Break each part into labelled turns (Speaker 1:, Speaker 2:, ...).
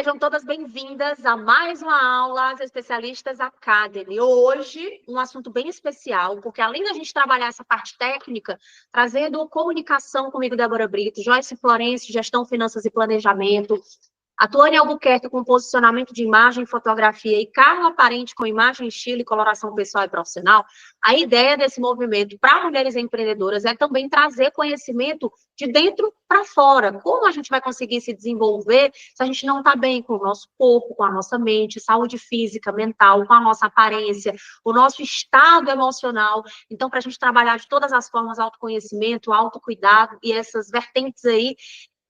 Speaker 1: Sejam todas bem-vindas a mais uma aula das Especialistas Academy. Hoje, um assunto bem especial, porque além da gente trabalhar essa parte técnica, trazendo comunicação comigo, Débora Brito, Joyce Florencio, Gestão, Finanças e Planejamento, a Tuane Albuquerque com posicionamento de imagem e fotografia e Carla Parente com imagem, estilo e coloração pessoal e profissional, a ideia desse movimento para mulheres empreendedoras é também trazer conhecimento de dentro para fora. Como a gente vai conseguir se desenvolver se a gente não está bem com o nosso corpo, com a nossa mente, saúde física, mental, com a nossa aparência, o nosso estado emocional. Então, para a gente trabalhar de todas as formas, autoconhecimento, autocuidado e essas vertentes aí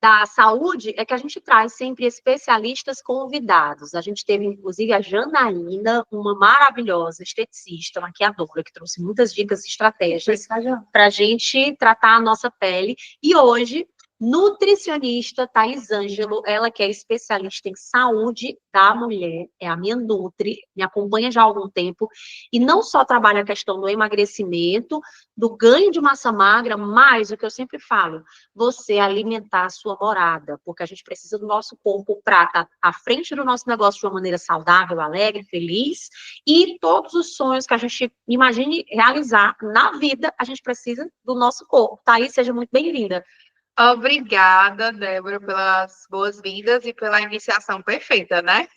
Speaker 1: da saúde, é que a gente traz sempre especialistas convidados. A gente teve, inclusive, a Janaína, uma maravilhosa esteticista, maquiadora, que trouxe muitas dicas e estratégias para a gente tratar a nossa pele. E hoje, nutricionista Thais Ângelo, ela que é especialista em saúde da mulher, é a minha Nutri, me acompanha já há algum tempo, e não só trabalha a questão do emagrecimento, do ganho de massa magra, mas o que eu sempre falo, você alimentar a sua morada, porque a gente precisa do nosso corpo para estar à frente do nosso negócio de uma maneira saudável, alegre, feliz, e todos os sonhos que a gente imagine realizar na vida, a gente precisa do nosso corpo. Thaís, seja muito bem-vinda.
Speaker 2: Obrigada, Débora, pelas boas-vindas e pela iniciação perfeita, né?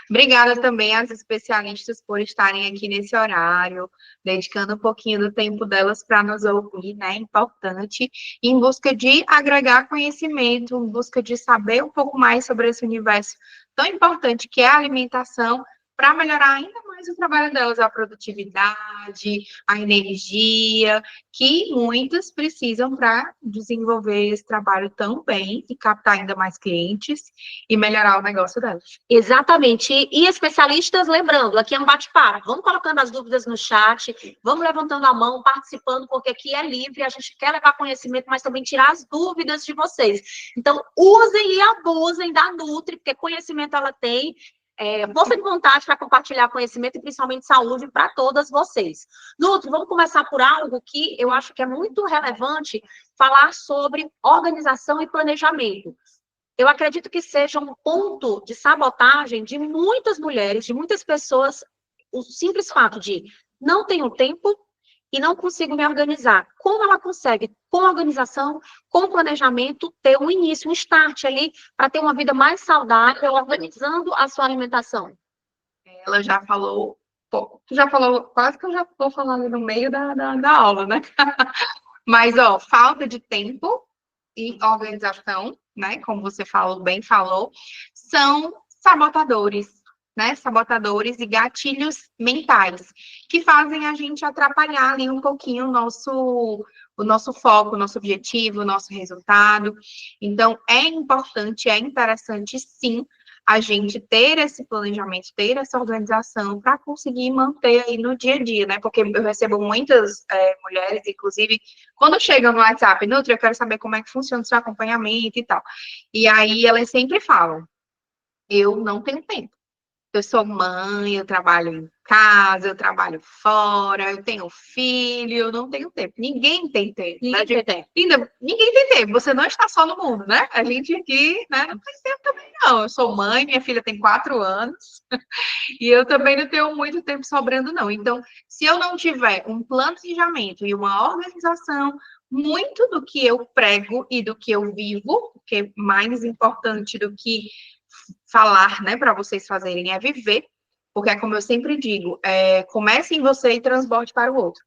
Speaker 2: Obrigada também às especialistas por estarem aqui nesse horário, dedicando um pouquinho do tempo delas para nos ouvir, né? Importante, em busca de agregar conhecimento, em busca de saber um pouco mais sobre esse universo tão importante que é a alimentação, para melhorar ainda mais o trabalho delas, a produtividade, a energia, que muitas precisam para desenvolver esse trabalho tão bem e captar ainda mais clientes e melhorar o negócio delas.
Speaker 1: Exatamente. E especialistas, lembrando, aqui é um bate-papo. Vamos colocando as dúvidas no chat, vamos levantando a mão, participando, porque aqui é livre, a gente quer levar conhecimento, mas também tirar as dúvidas de vocês. Então, usem e abusem da Nutri, porque conhecimento ela tem. Força de vontade para compartilhar conhecimento e principalmente saúde para todas vocês. Nutri, vamos começar por algo que eu acho que é muito relevante falar sobre organização e planejamento. Eu acredito que seja um ponto de sabotagem de muitas mulheres, de muitas pessoas, o simples fato de não tenho tempo e não consigo me organizar. Como ela consegue, com organização, com planejamento, ter um início, um start ali, para ter uma vida mais saudável, organizando a sua alimentação?
Speaker 2: Ela já falou pouco. Tu já falou, quase que eu já estou falando no meio da aula, né? Mas, ó, falta de tempo e organização, né? Como você falou, bem falou, são sabotadores, né? Sabotadores e gatilhos mentais que fazem a gente atrapalhar ali um pouquinho o nosso foco, o nosso objetivo, o nosso resultado. Então, é importante, é interessante, sim, a gente ter esse planejamento, ter essa organização para conseguir manter aí no dia a dia, né? Porque eu recebo muitas mulheres, inclusive, quando chegam no WhatsApp, Nutri, eu quero saber como é que funciona o seu acompanhamento e tal. E aí elas sempre falam, eu não tenho tempo. Eu sou mãe, eu trabalho em casa, eu trabalho fora, eu tenho filho, eu não tenho tempo. Ninguém tem tempo.
Speaker 1: Ninguém tem tempo.
Speaker 2: Ninguém tem tempo. Você não está só no mundo, né? A gente aqui, né, não tem tempo também, não. Eu sou mãe, minha filha tem 4 anos, e eu também não tenho muito tempo sobrando, não. Então, se eu não tiver um planejamento e uma organização, muito do que eu prego e do que eu vivo, porque mais importante do que falar, né, para vocês fazerem é viver, porque é como eu sempre digo, comece em você e transborde para o outro.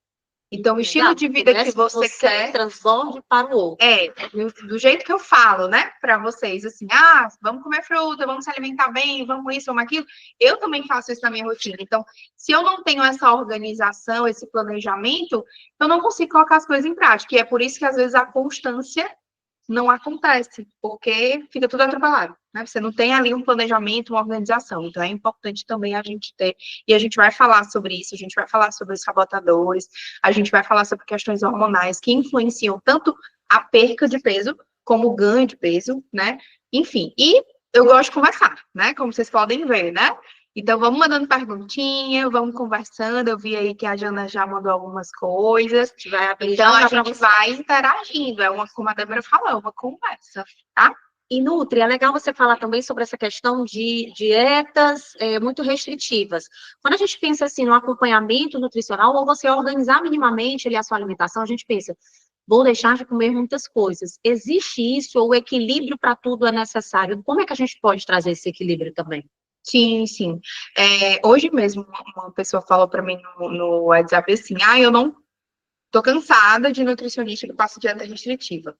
Speaker 2: Então, o estilo de vida que você quer
Speaker 1: transborde para o outro.
Speaker 2: do jeito que eu falo, né, para vocês, assim, vamos comer fruta, vamos se alimentar bem, vamos isso, vamos aquilo. Eu também faço isso na minha rotina. Então, se eu não tenho essa organização, esse planejamento, eu não consigo colocar as coisas em prática. E é por isso que, às vezes, a constância não acontece, porque fica tudo atropelado, né? Você não tem ali um planejamento, uma organização. Então, é importante também a gente ter. E a gente vai falar sobre isso, a gente vai falar sobre os sabotadores, a gente vai falar sobre questões hormonais que influenciam tanto a perca de peso como o ganho de peso, né? Enfim, e eu gosto de conversar, né? Como vocês podem ver, né? Então, vamos mandando perguntinha, vamos conversando. Eu vi aí que a Jana já mandou algumas coisas. Então, a gente vai interagindo. Como a Débora falou, uma conversa, tá?
Speaker 1: E, Nutri, é legal você falar também sobre essa questão de dietas muito restritivas. Quando a gente pensa assim no acompanhamento nutricional, ou você organizar minimamente ali, a sua alimentação, a gente pensa, vou deixar de comer muitas coisas. Existe isso, ou o equilíbrio para tudo é necessário? Como é que a gente pode trazer esse equilíbrio também?
Speaker 2: Sim, sim. Hoje mesmo, uma pessoa falou para mim no WhatsApp assim, eu não tô cansada de nutricionista que passa dieta restritiva.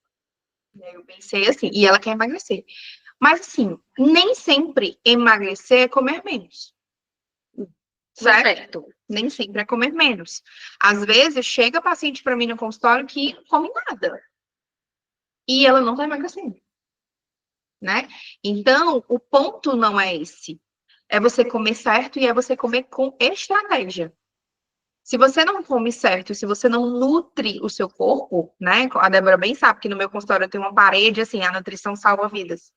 Speaker 2: E aí eu pensei assim, e ela quer emagrecer. Mas assim, nem sempre emagrecer é comer menos. Certo? Nem sempre é comer menos. Às vezes, chega paciente para mim no consultório que não come nada. E ela não tá emagrecendo, né? Então, o ponto não é esse. É você comer certo e é você comer com estratégia. Se você não come certo, se você não nutre o seu corpo, né? A Débora bem sabe que no meu consultório eu tenho uma parede assim, a nutrição salva vidas.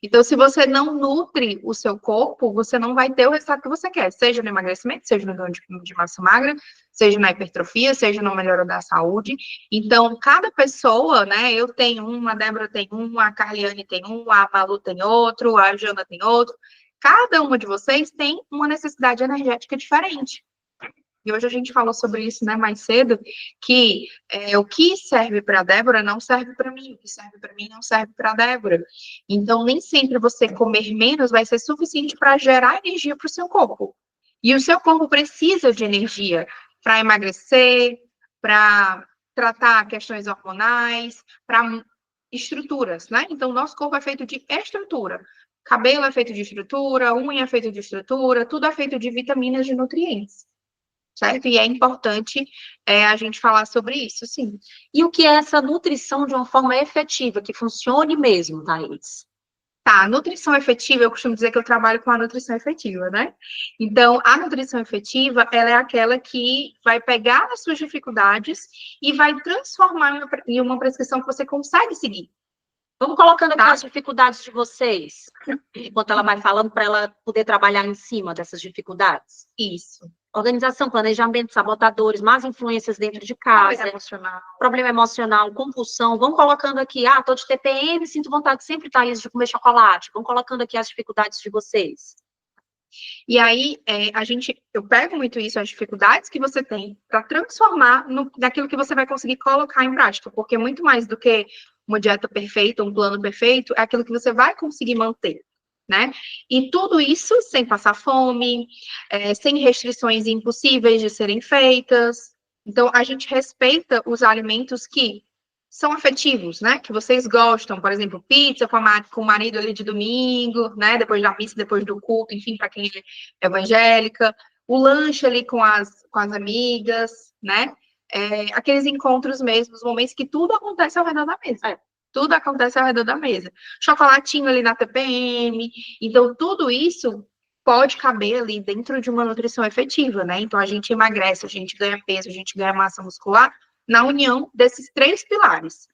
Speaker 2: Então, se você não nutre o seu corpo, você não vai ter o resultado que você quer, seja no emagrecimento, seja no ganho de massa magra, seja na hipertrofia, seja na melhora da saúde. Então, cada pessoa, né? Eu tenho uma, a Débora tem uma, a Carliane tem uma, a Malu tem outro, a Jana tem outro. Cada uma de vocês tem uma necessidade energética diferente. E hoje a gente falou sobre isso, né, mais cedo, que o que serve para a Débora não serve para mim, o que serve para mim não serve para a Débora. Então, nem sempre você comer menos vai ser suficiente para gerar energia para o seu corpo. E o seu corpo precisa de energia para emagrecer, para tratar questões hormonais, para estruturas, né? Então, nosso corpo é feito de estrutura. Cabelo é feito de estrutura, unha é feito de estrutura, tudo é feito de vitaminas, de nutrientes. Certo? E é importante a gente falar sobre isso, sim.
Speaker 1: E o que é essa nutrição de uma forma efetiva, que funcione mesmo, Thaís?
Speaker 2: Tá, nutrição efetiva, eu costumo dizer que eu trabalho com a nutrição efetiva, né? Então, a nutrição efetiva, ela é aquela que vai pegar as suas dificuldades e vai transformar em uma prescrição que você consegue seguir.
Speaker 1: Vamos colocando aqui as dificuldades de vocês, enquanto ela vai falando, para ela poder trabalhar em cima dessas dificuldades.
Speaker 2: Isso.
Speaker 1: Organização, planejamento, sabotadores, más influências dentro de casa, problema emocional, compulsão. Vamos colocando aqui, tô de TPM, sinto vontade sempre, Thaís, de comer chocolate. Vamos colocando aqui as dificuldades de vocês.
Speaker 2: E aí, eu pego muito isso, as dificuldades que você tem, para transformar naquilo que você vai conseguir colocar em prática, porque muito mais do que uma dieta perfeita, um plano perfeito, é aquilo que você vai conseguir manter, né? E tudo isso sem passar fome, sem restrições impossíveis de serem feitas. Então, a gente respeita os alimentos que são afetivos, né? Que vocês gostam, por exemplo, pizza com o marido ali de domingo, né? Depois da missa, depois do culto, enfim, para quem é evangélica, o lanche ali com as amigas, né? Aqueles encontros mesmo, os momentos que tudo acontece ao redor da mesa. Tudo acontece ao redor da mesa. Chocolatinho ali na TPM. Então, tudo isso pode caber ali dentro de uma nutrição efetiva, né? Então, a gente emagrece, a gente ganha peso, a gente ganha massa muscular na união desses 3 pilares.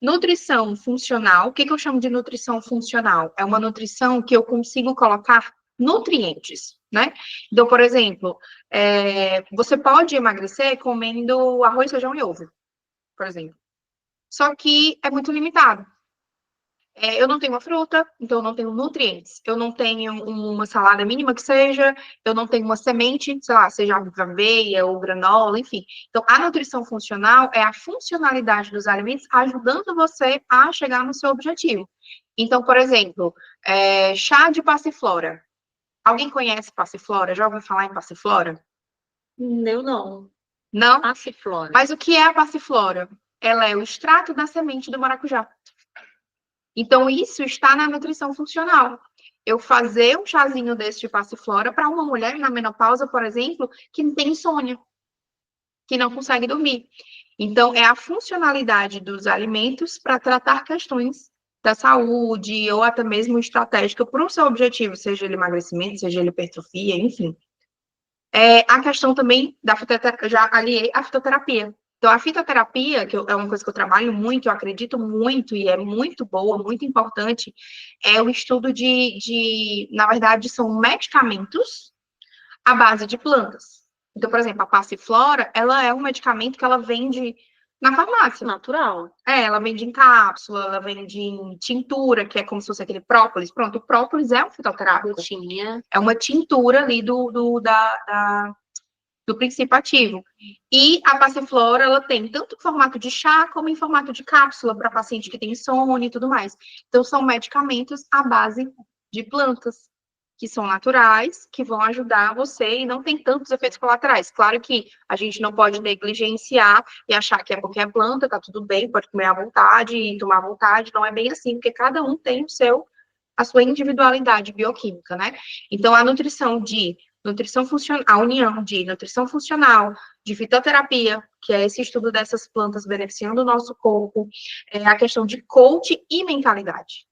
Speaker 2: Nutrição funcional. O que eu chamo de nutrição funcional? É uma nutrição que eu consigo colocar nutrientes, né? Então, por exemplo, você pode emagrecer comendo arroz, feijão e ovo, por exemplo. Só que é muito limitado. Eu não tenho uma fruta, então eu não tenho nutrientes. Eu não tenho uma salada mínima que seja, eu não tenho uma semente, sei lá, seja aveia ou granola, enfim. Então, a nutrição funcional é a funcionalidade dos alimentos ajudando você a chegar no seu objetivo. Então, por exemplo, chá de passiflora. Alguém conhece passiflora? Já ouviu falar em passiflora?
Speaker 1: Eu não.
Speaker 2: Não?
Speaker 1: Passiflora.
Speaker 2: Mas o que é a passiflora? Ela é o extrato da semente do maracujá. Então, isso está na nutrição funcional. Eu fazer um chazinho desse de passiflora para uma mulher na menopausa, por exemplo, que tem insônia, que não consegue dormir. Então, é a funcionalidade dos alimentos para tratar questões da saúde ou até mesmo estratégica para o seu objetivo, seja ele emagrecimento, seja ele hipertrofia, enfim. A questão também da fitoterapia, já aliei a fitoterapia. Então, a fitoterapia, que é uma coisa que eu trabalho muito, eu acredito muito, e é muito boa, muito importante, é o estudo na verdade, são medicamentos à base de plantas. Então, por exemplo, a passiflora, ela é um medicamento que ela vem na farmácia.
Speaker 1: Natural.
Speaker 2: Ela vende em cápsula, ela vende em tintura, que é como se fosse aquele própolis. Pronto, o própolis é um fitoterápico.
Speaker 1: Gotinha.
Speaker 2: É uma tintura ali do princípio ativo. E a passiflora, ela tem tanto em formato de chá, como em formato de cápsula, para paciente que tem insônia e tudo mais. Então, são medicamentos à base de plantas, que são naturais, que vão ajudar você e não tem tantos efeitos colaterais. Claro que a gente não pode negligenciar e achar que é porque é planta, tá tudo bem, pode comer à vontade e tomar à vontade. Não é bem assim, porque cada um tem a sua individualidade bioquímica, né? Então, a nutrição funcional, a união de nutrição funcional, de fitoterapia, que é esse estudo dessas plantas beneficiando o nosso corpo, é a questão de coach e mentalidade.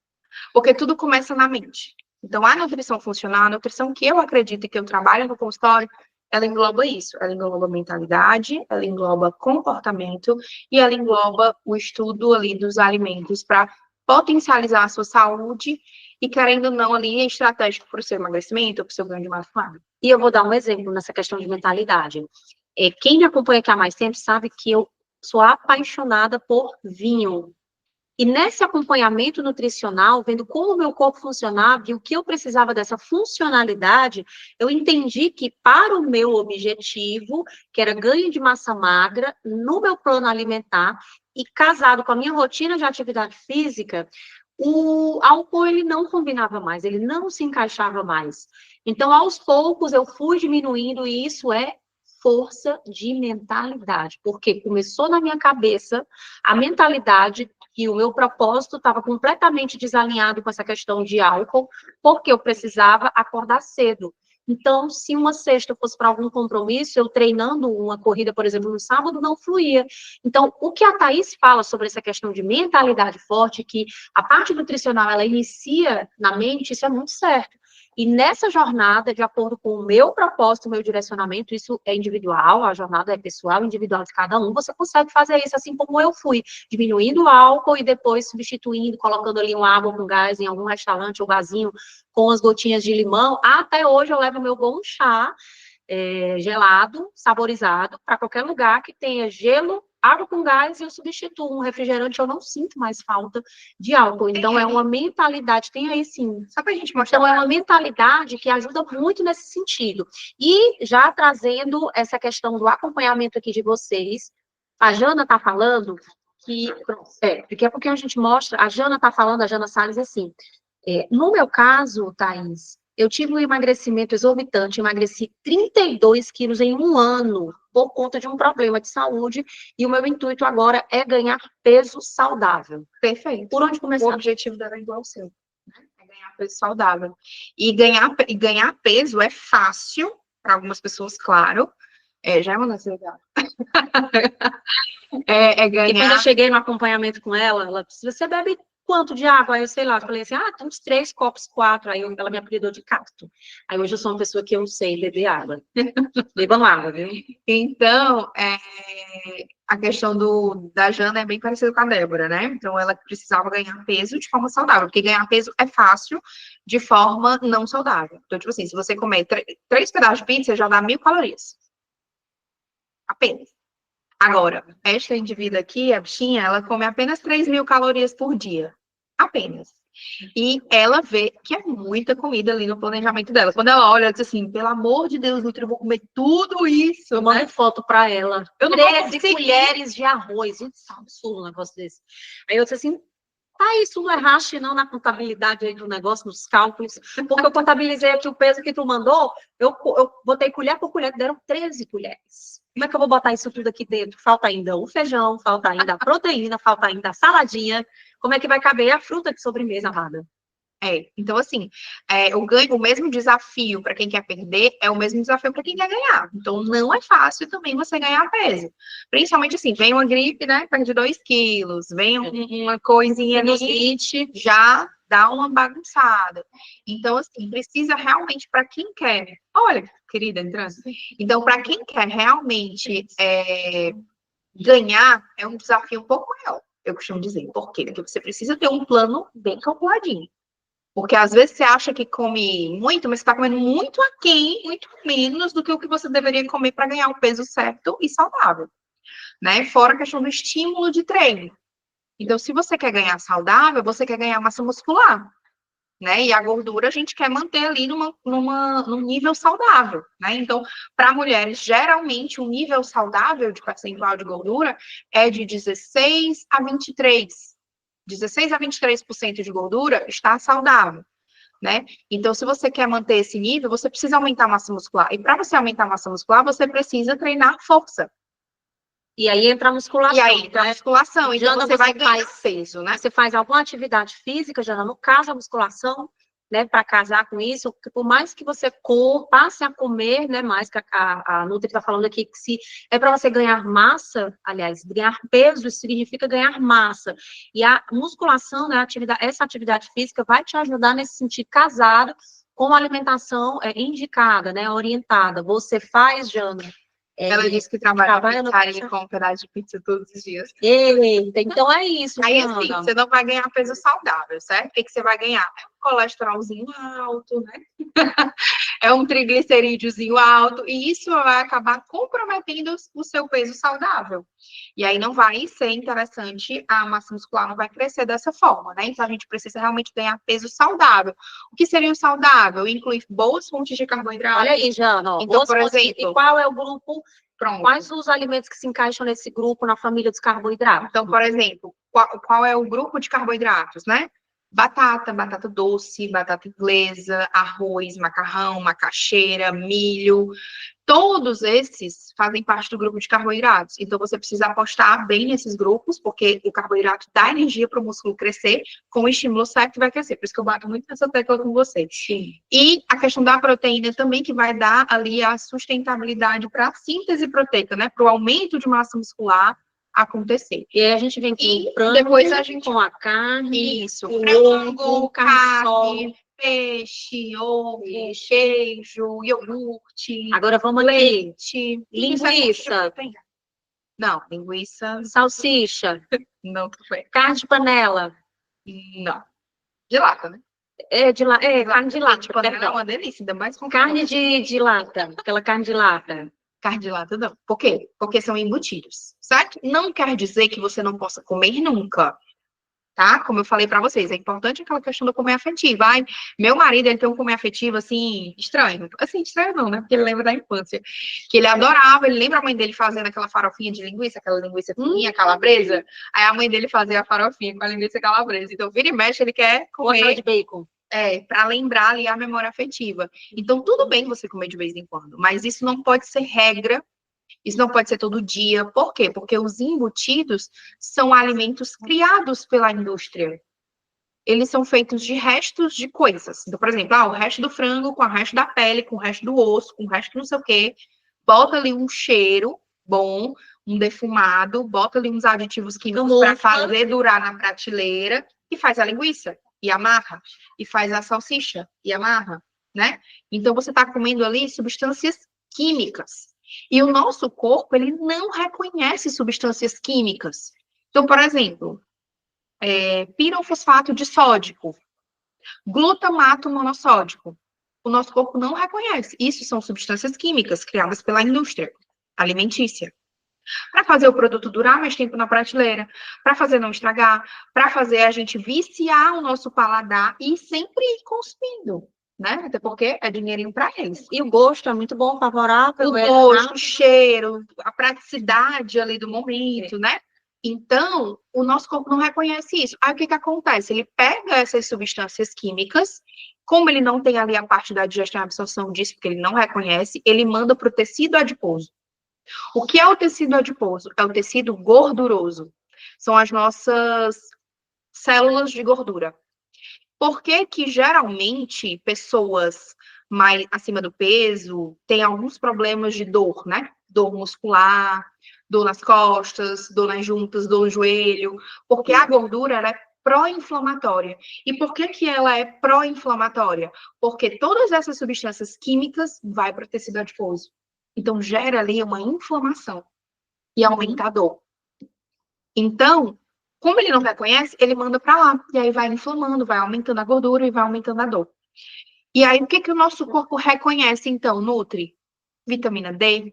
Speaker 2: Porque tudo começa na mente. Então, a nutrição funcional, a nutrição que eu acredito e que eu trabalho no consultório, ela engloba isso. Ela engloba mentalidade, ela engloba comportamento e ela engloba o estudo ali dos alimentos para potencializar a sua saúde e, querendo ou não, ali é estratégico para o seu emagrecimento, para o seu ganho de massa magra.
Speaker 1: E eu vou dar um exemplo nessa questão de mentalidade. Quem me acompanha aqui há mais tempo sabe que eu sou apaixonada por vinho. E nesse acompanhamento nutricional, vendo como o meu corpo funcionava e o que eu precisava dessa funcionalidade, eu entendi que para o meu objetivo, que era ganho de massa magra, no meu plano alimentar, e casado com a minha rotina de atividade física, o álcool ele não combinava mais, ele não se encaixava mais. Então, aos poucos, eu fui diminuindo, e isso é força de mentalidade, porque começou na minha cabeça a mentalidade que o meu propósito estava completamente desalinhado com essa questão de álcool, porque eu precisava acordar cedo. Então, se uma sexta fosse para algum compromisso, eu treinando uma corrida, por exemplo, no sábado, não fluía. Então, o que a Thaís fala sobre essa questão de mentalidade forte, que a parte nutricional, ela inicia na mente, isso é muito certo. E nessa jornada, de acordo com o meu propósito, o meu direcionamento, isso é individual, a jornada é pessoal, individual de cada um, você consegue fazer isso assim como eu fui, diminuindo o álcool e depois substituindo, colocando ali uma água com gás em algum restaurante ou barzinho com as gotinhas de limão. Até hoje eu levo meu bom chá gelado, saborizado, para qualquer lugar que tenha gelo, água com gás, e eu substituo um refrigerante, eu não sinto mais falta de álcool. Então, é uma mentalidade, tem aí sim.
Speaker 2: Só pra gente mostrar.
Speaker 1: Então, é uma mentalidade que ajuda muito nesse sentido. E já trazendo essa questão do acompanhamento aqui de vocês, a Jana está falando que, daqui a pouquinho a gente mostra, a Jana está falando, a Jana Salles, assim, no meu caso, Thaís, eu tive um emagrecimento exorbitante, emagreci 32 quilos em um ano, por conta de um problema de saúde, e o meu intuito agora é ganhar peso saudável.
Speaker 2: Perfeito.
Speaker 1: Por onde começar?
Speaker 2: O objetivo dela é igual ao seu, né? É ganhar peso saudável. E ganhar peso é fácil, para algumas pessoas, claro. Já é uma das legal. Ganhar.
Speaker 1: E quando eu cheguei no acompanhamento com ela disse, você bebe quanto de água? Aí eu sei lá, eu falei assim, tem uns 3 copos, 4. Aí ela me apelidou de cacto. Aí hoje eu sou uma pessoa que eu sei beber água. Bebam água, viu?
Speaker 2: Então, a questão da Jana é bem parecida com a Débora, né? Então, ela precisava ganhar peso de forma saudável, porque ganhar peso é fácil de forma não saudável. Então, tipo assim, se você comer 3 pedaços de pizza, já dá 1.000 calorias. Apenas. Agora, esta indivídua aqui, a bichinha, ela come apenas 3.000 calorias por dia. Apenas. E ela vê que é muita comida ali no planejamento dela. Quando ela olha, ela diz assim, pelo amor de Deus, Nutri, eu vou comer tudo isso.
Speaker 1: Eu mando foto pra ela.
Speaker 2: Eu não
Speaker 1: 13 colheres de arroz. Gente, isso é um absurdo um negócio desse. Aí eu disse assim, isso não é racha não na contabilidade aí do negócio, nos cálculos, porque eu contabilizei aqui o peso que tu mandou, eu botei colher por colher, deram 13 colheres. Como é que eu vou botar isso tudo aqui dentro? Falta ainda o feijão, falta ainda a proteína, falta ainda a saladinha. Como é que vai caber a fruta de sobremesa, amada?
Speaker 2: Então, assim, o mesmo desafio para quem quer perder é o mesmo desafio para quem quer ganhar. Então, não é fácil também você ganhar peso. Principalmente assim, vem uma gripe, né? Perde 2 quilos, vem uma coisinha ali, já dá uma bagunçada. Então, assim, precisa realmente para quem quer. Olha, querida, entrando. Então, para quem quer realmente ganhar, é um desafio um pouco maior, eu costumo dizer. Por quê? Porque você precisa ter um plano bem calculadinho. Porque às vezes você acha que come muito, mas você está comendo muito aquém, muito menos do que o que você deveria comer para ganhar o peso certo e saudável. né? Fora a questão do estímulo de treino. Então, se você quer ganhar saudável, você quer ganhar massa muscular, né? E a gordura a gente quer manter ali num nível saudável, né? Então, para mulheres, geralmente, o nível saudável de percentual de gordura é de 16 a 23. 16 a 23% de gordura está saudável, né? Então, se você quer manter esse nível, você precisa aumentar a massa muscular. E para você aumentar a massa muscular, você precisa treinar força.
Speaker 1: E aí entra a musculação.
Speaker 2: E aí entra a musculação. Então,
Speaker 1: Jana,
Speaker 2: você vai ganhar peso, né?
Speaker 1: Você faz alguma atividade física, Jana, no caso, a musculação, né, para casar com isso, porque por mais que você passe a comer, né, mais que a Nutri está falando aqui, que se é para você ganhar massa, aliás, ganhar peso, isso significa ganhar massa. E a musculação, né, essa atividade física vai te ajudar nesse sentido casado com a alimentação indicada, né, orientada. Você faz, Jana?
Speaker 2: Ela disse que trabalha no pizzaria e come um pedaço de pizza todos os dias.
Speaker 1: Eita, então é isso,
Speaker 2: Aí,
Speaker 1: Jana.
Speaker 2: assim, você não vai ganhar peso saudável, certo? O que você vai ganhar? É um colesterolzinho alto, né? É um triglicerídeozinho alto, e isso vai acabar comprometendo o seu peso saudável. E aí não vai ser interessante, a massa muscular não vai crescer dessa forma, né? Então a gente precisa realmente ganhar peso saudável. O que seria o saudável? Inclui boas fontes de carboidrato.
Speaker 1: Olha aí, Jana.
Speaker 2: Então, por exemplo...
Speaker 1: E qual é o grupo?
Speaker 2: Pronto.
Speaker 1: Quais os alimentos que se encaixam nesse grupo, na família dos carboidratos?
Speaker 2: Então, por exemplo, qual é o grupo de carboidratos, né? Batata, batata doce, batata inglesa, arroz, macarrão, macaxeira, milho. Todos esses fazem parte do grupo de carboidratos. Então, você precisa apostar bem nesses grupos, porque o carboidrato dá energia para o músculo crescer, com o estímulo certo vai crescer. Por isso que eu bato muito nessa tecla com você.
Speaker 1: Sim.
Speaker 2: E a questão da proteína também, que vai dar ali a sustentabilidade para a síntese proteica, né? Para o aumento de massa muscular acontecer.
Speaker 1: E aí a gente vem com
Speaker 2: e
Speaker 1: frango,
Speaker 2: depois a gente
Speaker 1: com a carne,
Speaker 2: isso,
Speaker 1: o
Speaker 2: frango,
Speaker 1: ovo, carne,
Speaker 2: peixe, ovo, queijo, iogurte.
Speaker 1: Agora vamos
Speaker 2: leite,
Speaker 1: aqui. Linguiça.
Speaker 2: Não, linguiça.
Speaker 1: Salsicha.
Speaker 2: Não, tudo bem.
Speaker 1: Carne de panela.
Speaker 2: Não. De lata, né?
Speaker 1: Carne de lata.
Speaker 2: De panela é uma delícia, ainda mais com
Speaker 1: carne de lata. Aquela carne de lata.
Speaker 2: Carne de lata, não. Por quê? Porque são embutidos, certo? Não quer dizer que você não possa comer nunca, tá? Como eu falei pra vocês, é importante aquela questão do comer afetivo. Ai, meu marido, ele tem um comer afetivo, assim, estranho. Assim, estranho não, né? Porque ele lembra da infância. Que ele adorava, ele lembra a mãe dele fazendo aquela farofinha de linguiça, aquela linguiça fininha, calabresa? Aí a mãe dele fazia a farofinha com a linguiça calabresa. Então, vira e mexe, ele quer comer...
Speaker 1: de bacon.
Speaker 2: Para lembrar ali a memória afetiva. Então, tudo bem você comer de vez em quando, mas isso não pode ser regra, isso não pode ser todo dia. Por quê? Porque os embutidos são alimentos criados pela indústria. Eles são feitos de restos de coisas. Então, por exemplo, o resto do frango com o resto da pele, com o resto do osso, com o resto não sei o quê, bota ali um cheiro bom, um defumado, bota ali uns aditivos químicos para fazer durar na prateleira e faz a linguiça. E amarra, e faz a salsicha, e amarra, né? Então, você está comendo ali substâncias químicas. E o nosso corpo, ele não reconhece substâncias químicas. Então, por exemplo, pirofosfato de sódico, glutamato monossódico. O nosso corpo não reconhece. Isso são substâncias químicas criadas pela indústria alimentícia. Para fazer o produto durar mais tempo na prateleira, para fazer não estragar, para fazer a gente viciar o nosso paladar e sempre ir consumindo, né? Até porque é dinheirinho para eles.
Speaker 1: E o gosto é muito bom, favorável.
Speaker 2: O gosto, o cheiro, a praticidade ali do momento, né? Então, o nosso corpo não reconhece isso. Aí, o que acontece? Ele pega essas substâncias químicas, como ele não tem ali a parte da digestão e absorção disso, porque ele não reconhece, ele manda para o tecido adiposo. O que é o tecido adiposo? É o tecido gorduroso. São as nossas células de gordura. Por que que geralmente pessoas mais acima do peso têm alguns problemas de dor, né? Dor muscular, dor nas costas, dor nas juntas, dor no joelho. Porque a gordura, ela é pró-inflamatória. E por que que ela é pró-inflamatória? Porque todas essas substâncias químicas vão para o tecido adiposo. Então, gera ali uma inflamação e aumenta a dor. Então, como ele não reconhece, ele manda para lá. E aí vai inflamando, vai aumentando a gordura e vai aumentando a dor. E aí, o que que o nosso corpo reconhece, então, Nutri? Vitamina D,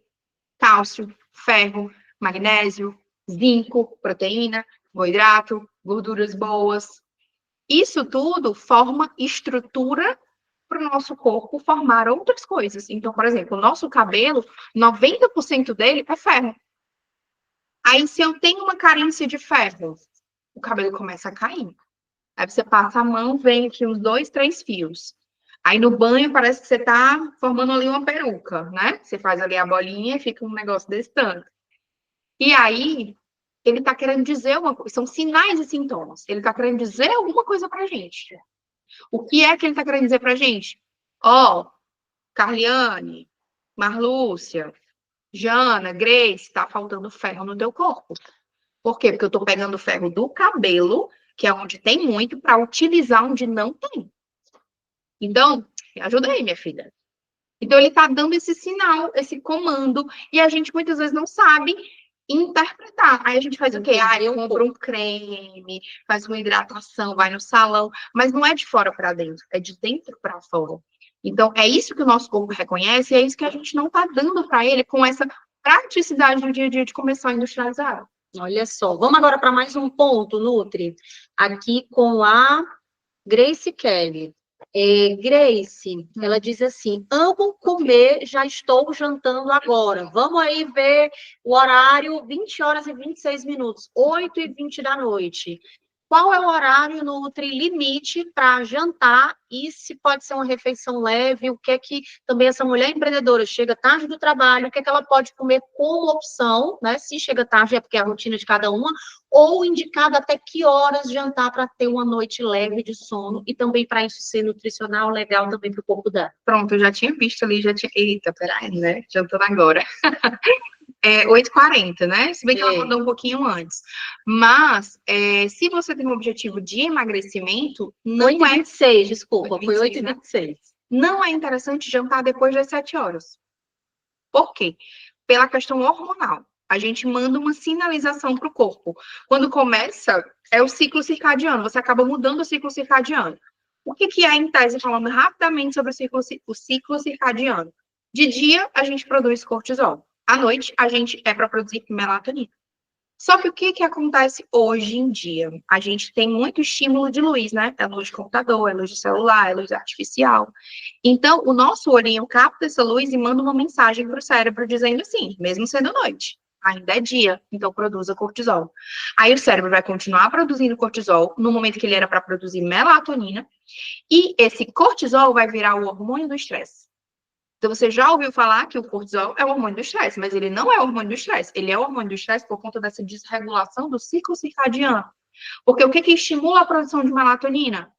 Speaker 2: cálcio, ferro, magnésio, zinco, proteína, carboidrato, gorduras boas. Isso tudo forma estrutura para o nosso corpo formar outras coisas. Então, por exemplo, o nosso cabelo, 90% dele é ferro. Aí, se eu tenho uma carência de ferro, o cabelo começa a cair. Aí você passa a mão, vem aqui uns 2, 3 fios. Aí no banho parece que você tá formando ali uma peruca, né? Você faz ali a bolinha e fica um negócio desse tanto. E aí, ele tá querendo dizer uma coisa, são sinais e sintomas. Ele tá querendo dizer alguma coisa pra gente. O que é que ele tá querendo dizer pra gente? Ó, Carliane, Marlúcia, Jana, Grace, tá faltando ferro no teu corpo. Por quê? Porque eu tô pegando ferro do cabelo, que é onde tem muito, para utilizar onde não tem. Então, me ajuda aí, minha filha. Então, ele tá dando esse sinal, esse comando, e a gente muitas vezes não sabe interpretar. Aí a gente faz o quê? Ah, eu compro um creme, faz uma hidratação, vai no salão, mas não é de fora para dentro, é de dentro para fora. Então, é isso que o nosso corpo reconhece, e é isso que a gente não tá dando para ele com essa praticidade no dia a dia de começar a industrializar.
Speaker 1: Olha só, vamos agora para mais um ponto, Nutri, aqui com a Grace Kelly. Grace, ela diz assim, amo comer, já estou jantando agora. Vamos aí ver o horário, 20 horas e 26 minutos, 8h20 da noite. Qual é o horário Nutri limite para jantar e se pode ser uma refeição leve? O que é que também essa mulher empreendedora chega tarde do trabalho, o que é que ela pode comer como opção, né? Se chega tarde é porque é a rotina de cada uma, ou indicado até que horas jantar para ter uma noite leve de sono e também para isso ser nutricional, legal também para o corpo dela.
Speaker 2: Pronto, eu já tinha visto ali, já tinha... Eita, peraí, né? Jantando agora. 8h40, né? Se bem que ela mandou um pouquinho antes. Mas, se você tem um objetivo de emagrecimento, não
Speaker 1: 8h26, desculpa,
Speaker 2: 8h26,
Speaker 1: foi 8h26.
Speaker 2: Né? Não é interessante jantar depois das 7 horas. Por quê? Pela questão hormonal. A gente manda uma sinalização para o corpo. Quando começa, é o ciclo circadiano. Você acaba mudando o ciclo circadiano. O que é, em tese, falando rapidamente sobre o ciclo circadiano? De dia, a gente produz cortisol. À noite, a gente é para produzir melatonina. Só que o que acontece hoje em dia? A gente tem muito estímulo de luz, né? É luz de computador, é luz de celular, é luz artificial. Então, o nosso olhinho capta essa luz e manda uma mensagem para o cérebro dizendo assim, mesmo sendo noite, ainda é dia, então produza cortisol. Aí o cérebro vai continuar produzindo cortisol no momento que ele era para produzir melatonina, e esse cortisol vai virar o hormônio do estresse. Então, você já ouviu falar que o cortisol é o hormônio do estresse, mas ele não é o hormônio do estresse. Ele é o hormônio do estresse por conta dessa desregulação do ciclo circadiano. Porque o que estimula a produção de melatonina?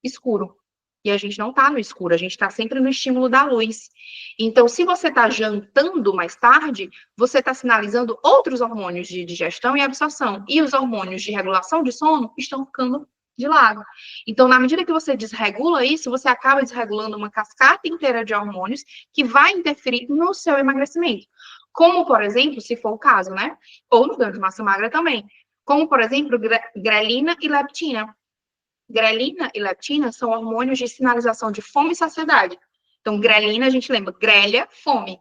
Speaker 2: Escuro. E a gente não está no escuro, a gente está sempre no estímulo da luz. Então, se você está jantando mais tarde, você está sinalizando outros hormônios de digestão e absorção. E os hormônios de regulação de sono estão ficando de lado. Então, na medida que você desregula isso, você acaba desregulando uma cascata inteira de hormônios que vai interferir no seu emagrecimento. Como, por exemplo, se for o caso, né? Ou no ganho de massa magra também. Como, por exemplo, grelina e leptina. Grelina e leptina são hormônios de sinalização de fome e saciedade. Então, grelina, a gente lembra, grelha, fome.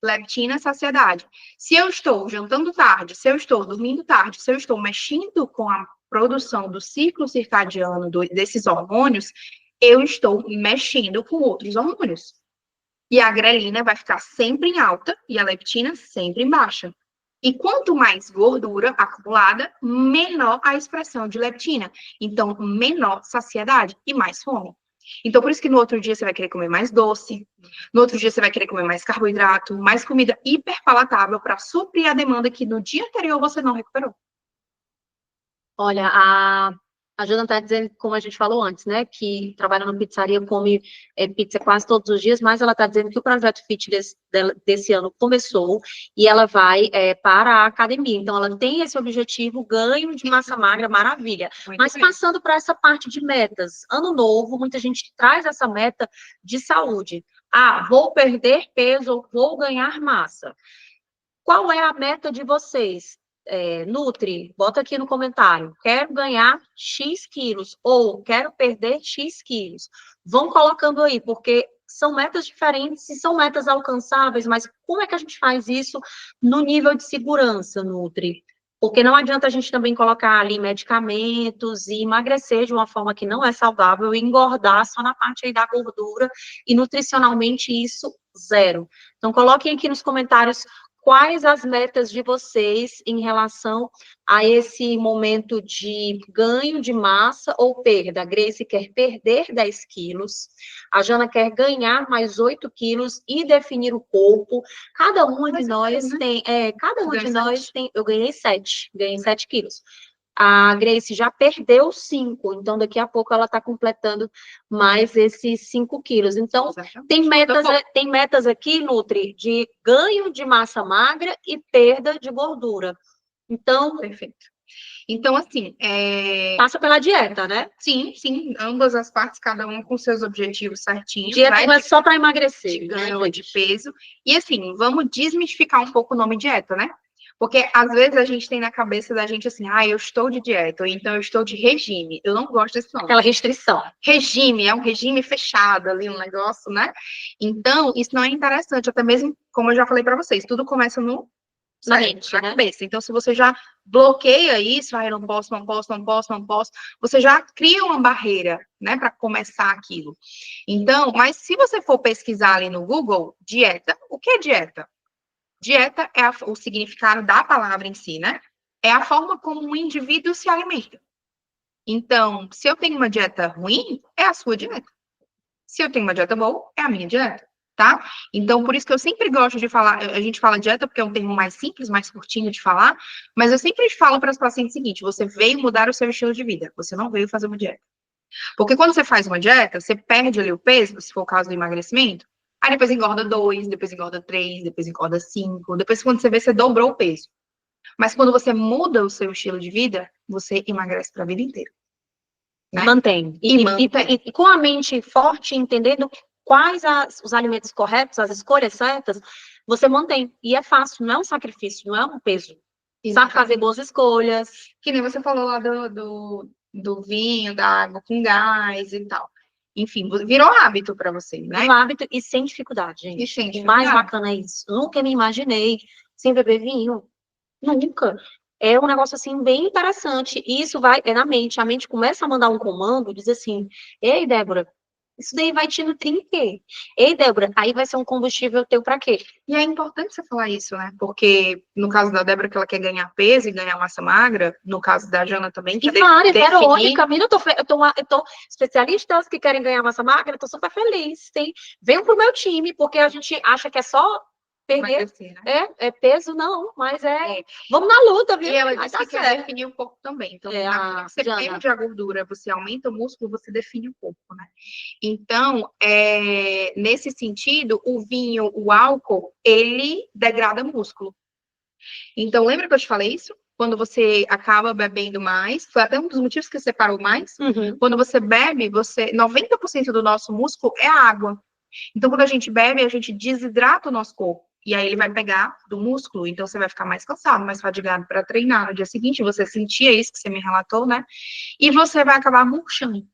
Speaker 2: Leptina, saciedade. Se eu estou jantando tarde, se eu estou dormindo tarde, se eu estou mexendo com a produção do ciclo circadiano desses hormônios, eu estou mexendo com outros hormônios. E a grelina vai ficar sempre em alta e a leptina sempre em baixa. E quanto mais gordura acumulada, menor a expressão de leptina. Então, menor saciedade e mais fome. Então, por isso que no outro dia você vai querer comer mais doce, no outro dia você vai querer comer mais carboidrato, mais comida hiperpalatável para suprir a demanda que no dia anterior você não recuperou.
Speaker 1: Olha, a Jana está dizendo, como a gente falou antes, né, que trabalha na pizzaria, come pizza quase todos os dias, mas ela está dizendo que o projeto Fitness desse ano começou e ela vai para a academia. Então, ela tem esse objetivo, ganho de massa magra, maravilha. Mas passando para essa parte de metas, ano novo, muita gente traz essa meta de saúde. Ah, vou perder peso ou vou ganhar massa. Qual é a meta de vocês? Nutri, bota aqui no comentário, quero ganhar X quilos ou quero perder X quilos. Vão colocando aí, porque São metas diferentes e são metas alcançáveis, mas como é que a gente faz isso no nível de segurança, Nutri? Porque não adianta a gente também colocar ali medicamentos e emagrecer de uma forma que não é saudável e engordar só na parte aí da gordura e nutricionalmente isso zero. Então, coloquem aqui nos comentários quais as metas de vocês em relação a esse momento de ganho de massa ou perda. A Grace quer perder 10 quilos, a Jana quer ganhar mais 8 quilos e definir o corpo. Cada uma de nós tem, eu ganhei 7 quilos. A Grace já perdeu 5, então daqui a pouco ela está completando mais esses 5 quilos. Então, tem metas aqui, Nutri, de ganho de massa magra e perda de gordura. Então,
Speaker 2: perfeito. Então, assim,
Speaker 1: passa pela dieta, né?
Speaker 2: Sim, sim, ambas as partes, cada uma com seus objetivos certinhos.
Speaker 1: Dieta
Speaker 2: né?
Speaker 1: não é só para emagrecer,
Speaker 2: de ganho de peso. E assim, vamos desmistificar um pouco o nome dieta, né? Porque às vezes a gente tem na cabeça da gente assim, eu estou de dieta, ou então eu estou de regime. Eu não gosto desse nome.
Speaker 1: Aquela restrição.
Speaker 2: Regime, é um regime fechado ali, um negócio, né? Então, isso não é interessante, até mesmo, como eu já falei para vocês, tudo começa
Speaker 1: na mente,
Speaker 2: na cabeça. Então, se você já bloqueia isso, eu não posso, não posso, não posso, não posso, você já cria uma barreira, né, para começar aquilo. Então, mas se você for pesquisar ali no Google, dieta, o que é dieta? Dieta é o significado da palavra em si, né? É a forma como um indivíduo se alimenta. Então, se eu tenho uma dieta ruim, é a sua dieta. Se eu tenho uma dieta boa, é a minha dieta, tá? Então, por isso que eu sempre gosto de falar, a gente fala dieta porque é um termo mais simples, mais curtinho de falar, mas eu sempre falo para as pacientes o seguinte: você veio mudar o seu estilo de vida, você não veio fazer uma dieta. Porque quando você faz uma dieta, você perde ali o peso, se for o caso do emagrecimento, aí depois engorda 2, depois engorda 3, depois engorda 5, depois quando você vê, você dobrou o peso. Mas quando você muda o seu estilo de vida, você emagrece para a vida inteira. Né?
Speaker 1: Mantém. E com a mente forte, entendendo quais os alimentos corretos, as escolhas certas, você mantém. E é fácil, não é um sacrifício, não é um peso. Sabe fazer boas escolhas.
Speaker 2: Que nem você falou lá do vinho, da água com gás e tal. Enfim, virou hábito para você, né?
Speaker 1: Virou hábito e sem dificuldade, gente.
Speaker 2: E sem dificuldade.
Speaker 1: O mais bacana é isso. Nunca me imaginei sem beber vinho. Nunca. É um negócio, assim, bem interessante. E isso vai, na mente. A mente começa a mandar um comando, diz assim, ei, Débora, isso daí vai te nutrir em quê? Ei, Débora, aí vai ser um combustível teu para quê?
Speaker 2: E é importante você falar isso, né? Porque no caso da Débora, que ela quer ganhar peso e ganhar massa magra, no caso da Jana também, que
Speaker 1: e várias, Verônica, eu tô especialistas que querem ganhar massa magra, tô super feliz, tem. Venham pro meu time, porque a gente acha que é só perder, né? É peso, não, mas vamos na luta, viu?
Speaker 2: E ela disse que quer definir o corpo também. Então, na você
Speaker 1: Jana.
Speaker 2: perde a gordura, você aumenta o músculo, você define o corpo, né? Então, nesse sentido, o vinho, o álcool, ele degrada músculo. Então, lembra que eu te falei isso? Quando você acaba bebendo mais, foi até um dos motivos que você parou mais. Quando você bebe, 90% do nosso músculo é água. Então, quando a gente bebe, a gente desidrata o nosso corpo. E aí ele vai pegar do músculo, então você vai ficar mais cansado, mais fadigado para treinar. No dia seguinte, você sentia isso que você me relatou, né? E você vai acabar murchando.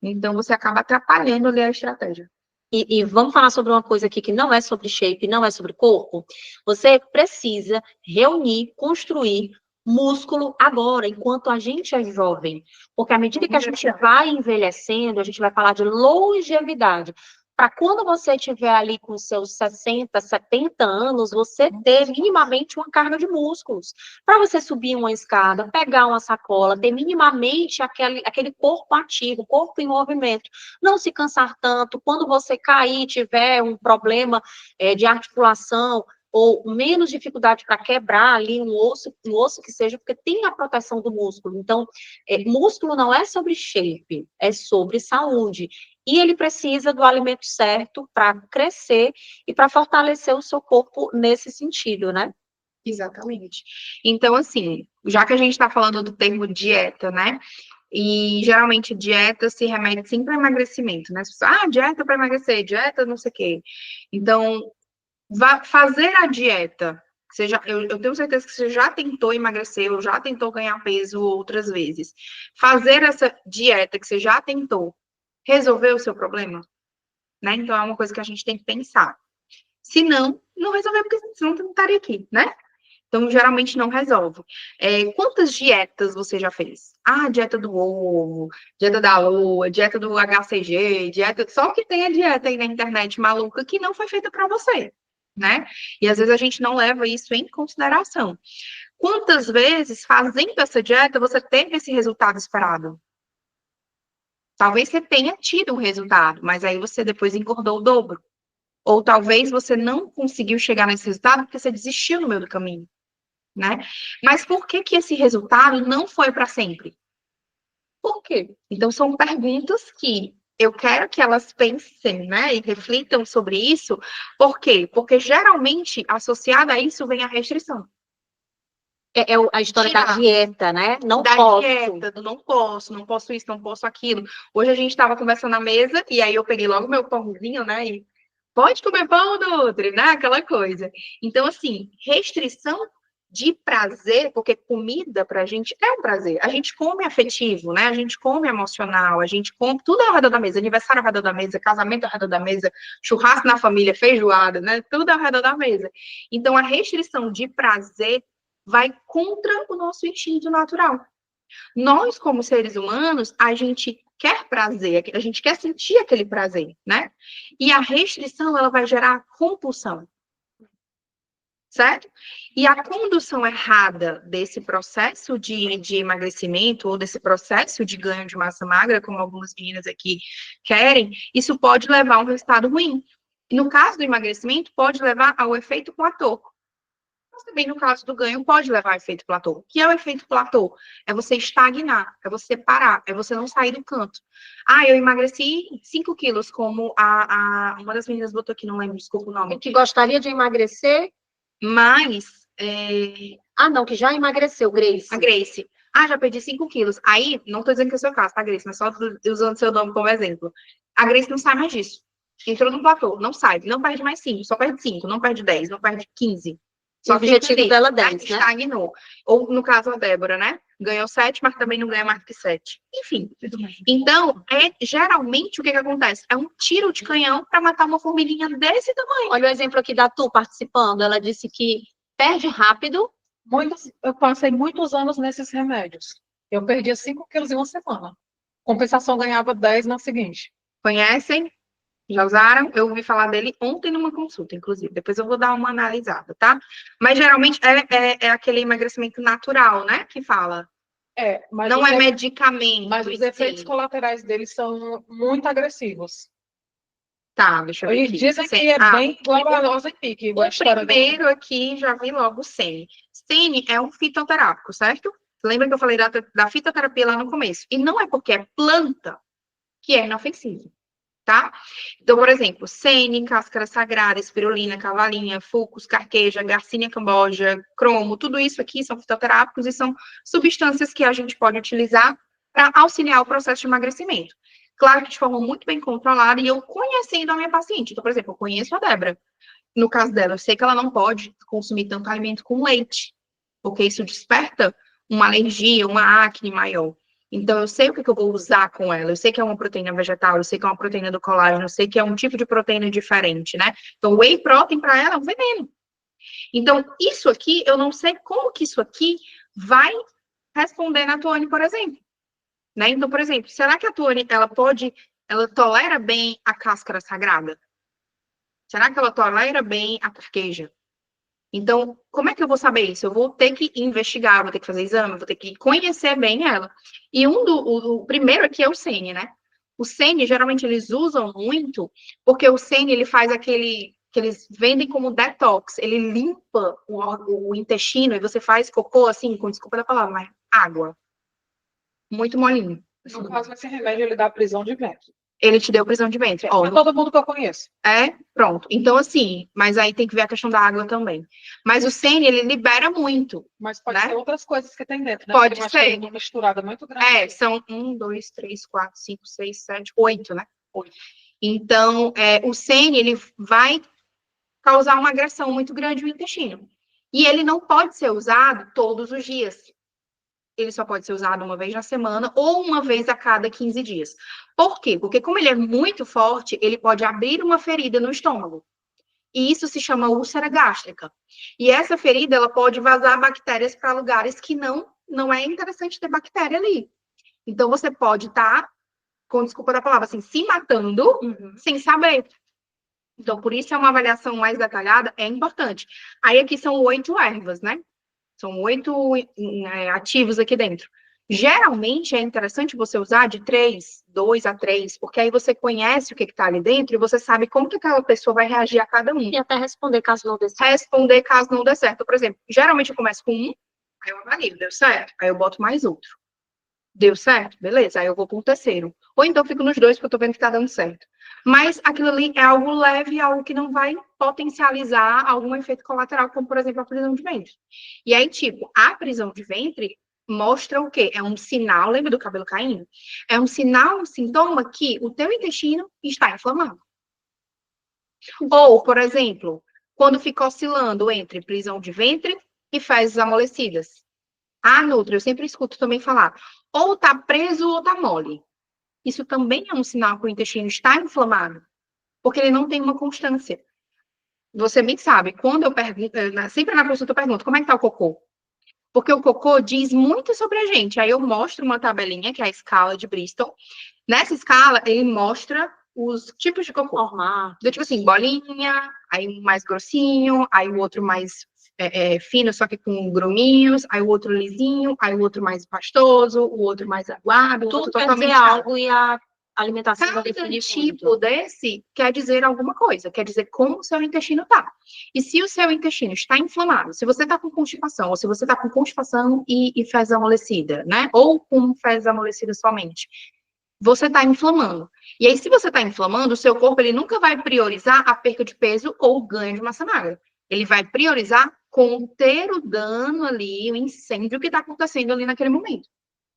Speaker 2: Então, você acaba atrapalhando ali a estratégia.
Speaker 1: E vamos falar sobre uma coisa aqui que não é sobre shape, não é sobre corpo. Você precisa reunir, construir músculo agora, enquanto a gente é jovem. Porque à medida que a gente vai envelhecendo, a gente vai falar de longevidade. Para quando você estiver ali com seus 60, 70 anos, você ter minimamente uma carga de músculos. Para você subir uma escada, pegar uma sacola, ter minimamente aquele corpo ativo, corpo em movimento. Não se cansar tanto. Quando você cair, tiver um problema de articulação, ou menos dificuldade para quebrar ali um osso que seja, porque tem a proteção do músculo. Então, músculo não é sobre shape, é sobre saúde. E ele precisa do alimento certo para crescer e para fortalecer o seu corpo nesse sentido, né?
Speaker 2: Exatamente. Então, assim, já que a gente está falando do termo dieta, né? E geralmente dieta se remete sempre a emagrecimento, né? Dieta para emagrecer, dieta não sei o quê. Então, fazer a dieta, eu tenho certeza que você já tentou emagrecer, ou já tentou ganhar peso outras vezes. Fazer essa dieta que você já tentou, resolveu o seu problema? né? Então, é uma coisa que a gente tem que pensar. Se não, não resolver, porque senão não estaria aqui, né? Então, geralmente não resolve. Quantas dietas você já fez? Ah, dieta do ovo, dieta da lua, dieta do HCG, dieta... Só que tem a dieta aí na internet maluca que não foi feita para você, né? E às vezes a gente não leva isso em consideração. Quantas vezes, fazendo essa dieta, você teve esse resultado esperado? Talvez você tenha tido um resultado, mas aí você depois engordou o dobro. Ou talvez você não conseguiu chegar nesse resultado porque você desistiu no meio do caminho, né? Mas por que que esse resultado não foi para sempre? Por quê? Então, são perguntas que eu quero que elas pensem, né, e reflitam sobre isso. Por quê? Porque geralmente associada a isso vem a restrição.
Speaker 1: A história da dieta, né? Não
Speaker 2: Da
Speaker 1: posso.
Speaker 2: dieta, do não posso isso, não posso aquilo. Hoje a gente estava conversando na mesa e aí eu peguei logo meu pãozinho, né, e pode comer pão, Nutri, né, aquela coisa. Então, assim, restrição de prazer, porque comida pra gente é um prazer. A gente come afetivo, né? A gente come emocional, a gente come tudo ao redor da mesa, aniversário ao redor da mesa, casamento ao redor da mesa, churrasco na família, feijoada, né? Tudo ao redor da mesa. Então, a restrição de prazer vai contra o nosso instinto natural. Nós, como seres humanos, a gente quer prazer, a gente quer sentir aquele prazer, né? E a restrição, ela vai gerar compulsão. Certo? E a condução errada desse processo de emagrecimento ou desse processo de ganho de massa magra, como algumas meninas aqui querem, isso pode levar a um resultado ruim. E no caso do emagrecimento, pode levar ao efeito platô. Mas também no caso do ganho, pode levar ao efeito platô. O que é o efeito platô? É você estagnar, é você parar, é você não sair do canto. Ah, eu emagreci 5 quilos, como uma das meninas botou aqui, não lembro, desculpa o nome.
Speaker 1: Que gostaria de emagrecer.
Speaker 2: Mas.
Speaker 1: Não, que já emagreceu, Grace.
Speaker 2: A Grace. Já perdi 5 quilos. Aí, não tô dizendo que é o seu caso, tá, Grace? Mas só usando seu nome como exemplo. A Grace não sai mais disso. Entrou no platô, não sai. Não perde mais 5, só perde 5. Não perde 10, não perde 15.
Speaker 1: Só o objetivo
Speaker 2: ali,
Speaker 1: dela 10, né?
Speaker 2: Estagnou. Ou, no caso, a Débora, né? Ganhou 7, mas também não ganha mais que 7. Enfim. Então, geralmente, o que acontece? É um tiro de canhão para matar uma formiguinha desse tamanho.
Speaker 1: Olha o exemplo aqui da Tu participando. Ela disse que perde rápido.
Speaker 3: Eu passei muitos anos nesses remédios. Eu perdia 5 quilos em uma semana. Compensação, ganhava 10 na seguinte.
Speaker 2: Conhecem? Já usaram? Eu ouvi falar dele ontem numa consulta, inclusive. Depois eu vou dar uma analisada, tá? Mas geralmente é aquele emagrecimento natural, né? Que fala.
Speaker 3: Mas
Speaker 2: não é medicamento.
Speaker 3: Mas os efeitos colaterais dele são muito agressivos.
Speaker 2: Tá, deixa eu ver.
Speaker 3: E dizem que é bem igual a Ozempic.
Speaker 2: O primeiro aqui, já vi logo o Sene. Sene é um fitoterápico, certo? Lembra que eu falei da fitoterapia lá no começo? E não é porque é planta que é inofensivo, tá? Então, por exemplo, Sene, cáscara sagrada, espirulina, cavalinha, fucus, carqueja, garcinia camboja, cromo, tudo isso aqui são fitoterápicos e são substâncias que a gente pode utilizar para auxiliar o processo de emagrecimento. Claro que de forma muito bem controlada, e eu conhecendo a minha paciente. Então, por exemplo, eu conheço a Débora. No caso dela, eu sei que ela não pode consumir tanto alimento com leite, porque isso desperta uma alergia, uma acne maior. Então, eu sei o que eu vou usar com ela. Eu sei que é uma proteína vegetal, eu sei que é uma proteína do colágeno, eu sei que é um tipo de proteína diferente, né? Então, whey protein para ela é um veneno. Então, isso aqui, eu não sei como que isso aqui vai responder na Tuane, por exemplo. Né? Então, por exemplo, será que a Tuane, ela tolera bem a cáscara sagrada? Será que ela tolera bem a carqueja? Então, como é que eu vou saber isso? Eu vou ter que investigar, vou ter que fazer exame, vou ter que conhecer bem ela. E o primeiro aqui é o Sene, né? O Sene, geralmente, eles usam muito, porque o Sene, ele faz aquele que eles vendem como detox. Ele limpa o intestino e você faz cocô, assim, com desculpa da palavra, mas água. Muito molinho.
Speaker 3: No caso, esse remédio, ele dá prisão de ventre.
Speaker 2: Ele te deu prisão de ventre.
Speaker 3: Ó, todo mundo que eu conheço.
Speaker 2: Pronto. Então, assim, mas aí tem que ver a questão da água também. Mas o Sene, ele libera muito.
Speaker 3: Mas pode ser outras coisas que tem dentro, né?
Speaker 2: Pode ser.
Speaker 3: Uma misturada muito grande.
Speaker 2: São 1, 2, 3, 4, 5, 6, 7, 8, né? 8. Então, o Sene, ele vai causar uma agressão muito grande no intestino. E ele não pode ser usado todos os dias. ele só pode ser usado uma vez na semana ou uma vez a cada 15 dias. Por quê? Porque como ele é muito forte, ele pode abrir uma ferida no estômago. E isso se chama úlcera gástrica. E essa ferida, ela pode vazar bactérias para lugares que não é interessante ter bactéria ali. Então, você pode estar, com desculpa da palavra, assim, se matando sem saber. Então, por isso é uma avaliação mais detalhada, é importante. Aí, aqui são 8 ervas, né? São 8 ativos aqui dentro. Geralmente, é interessante você usar de 2 a 3, porque aí você conhece o que está ali dentro e você sabe como que aquela pessoa vai reagir a cada um.
Speaker 1: E até responder caso não dê certo.
Speaker 2: Responder caso não dê certo. Por exemplo, geralmente eu começo com um, aí eu avalio, deu certo? Aí eu boto mais outro. Deu certo? Beleza, aí eu vou para um terceiro. Ou então fico nos 2, porque eu tô vendo que tá dando certo. Mas aquilo ali é algo leve, algo que não vai potencializar algum efeito colateral, como, por exemplo, a prisão de ventre. E aí, tipo, a prisão de ventre mostra o quê? É um sinal, lembra do cabelo caindo? É um sinal, um sintoma que o teu intestino está inflamado. Ou, por exemplo, quando fica oscilando entre prisão de ventre e fezes amolecidas. A Nutri, eu sempre escuto também falar, ou tá preso ou tá mole. Isso também é um sinal que o intestino está inflamado, porque ele não tem uma constância. Você bem sabe, quando eu pergunto, sempre na consulta eu pergunto, como é que tá o cocô? Porque o cocô diz muito sobre a gente. Aí eu mostro uma tabelinha, que é a escala de Bristol. Nessa escala, ele mostra os tipos de cocô.
Speaker 1: Normal.
Speaker 2: Tipo assim, bolinha, aí um mais grossinho, aí o outro mais fino, só que com gruminhos, aí o outro lisinho, aí o outro mais pastoso, o outro mais aguado, o
Speaker 1: Tudo
Speaker 2: outro
Speaker 1: quer
Speaker 2: totalmente
Speaker 1: dizer algo e a alimentação vai
Speaker 2: Cada
Speaker 1: definir
Speaker 2: tipo
Speaker 1: muito.
Speaker 2: desse quer dizer alguma coisa, quer dizer como o seu intestino tá. E se o seu intestino está inflamado, se você tá com constipação, ou se você tá com constipação e fezes amolecida, né? Ou com fezes amolecida somente, você tá inflamando. E aí, se você tá inflamando, o seu corpo, ele nunca vai priorizar a perda de peso ou o ganho de massa magra. Ele vai priorizar conter o dano ali, o incêndio que tá acontecendo ali naquele momento.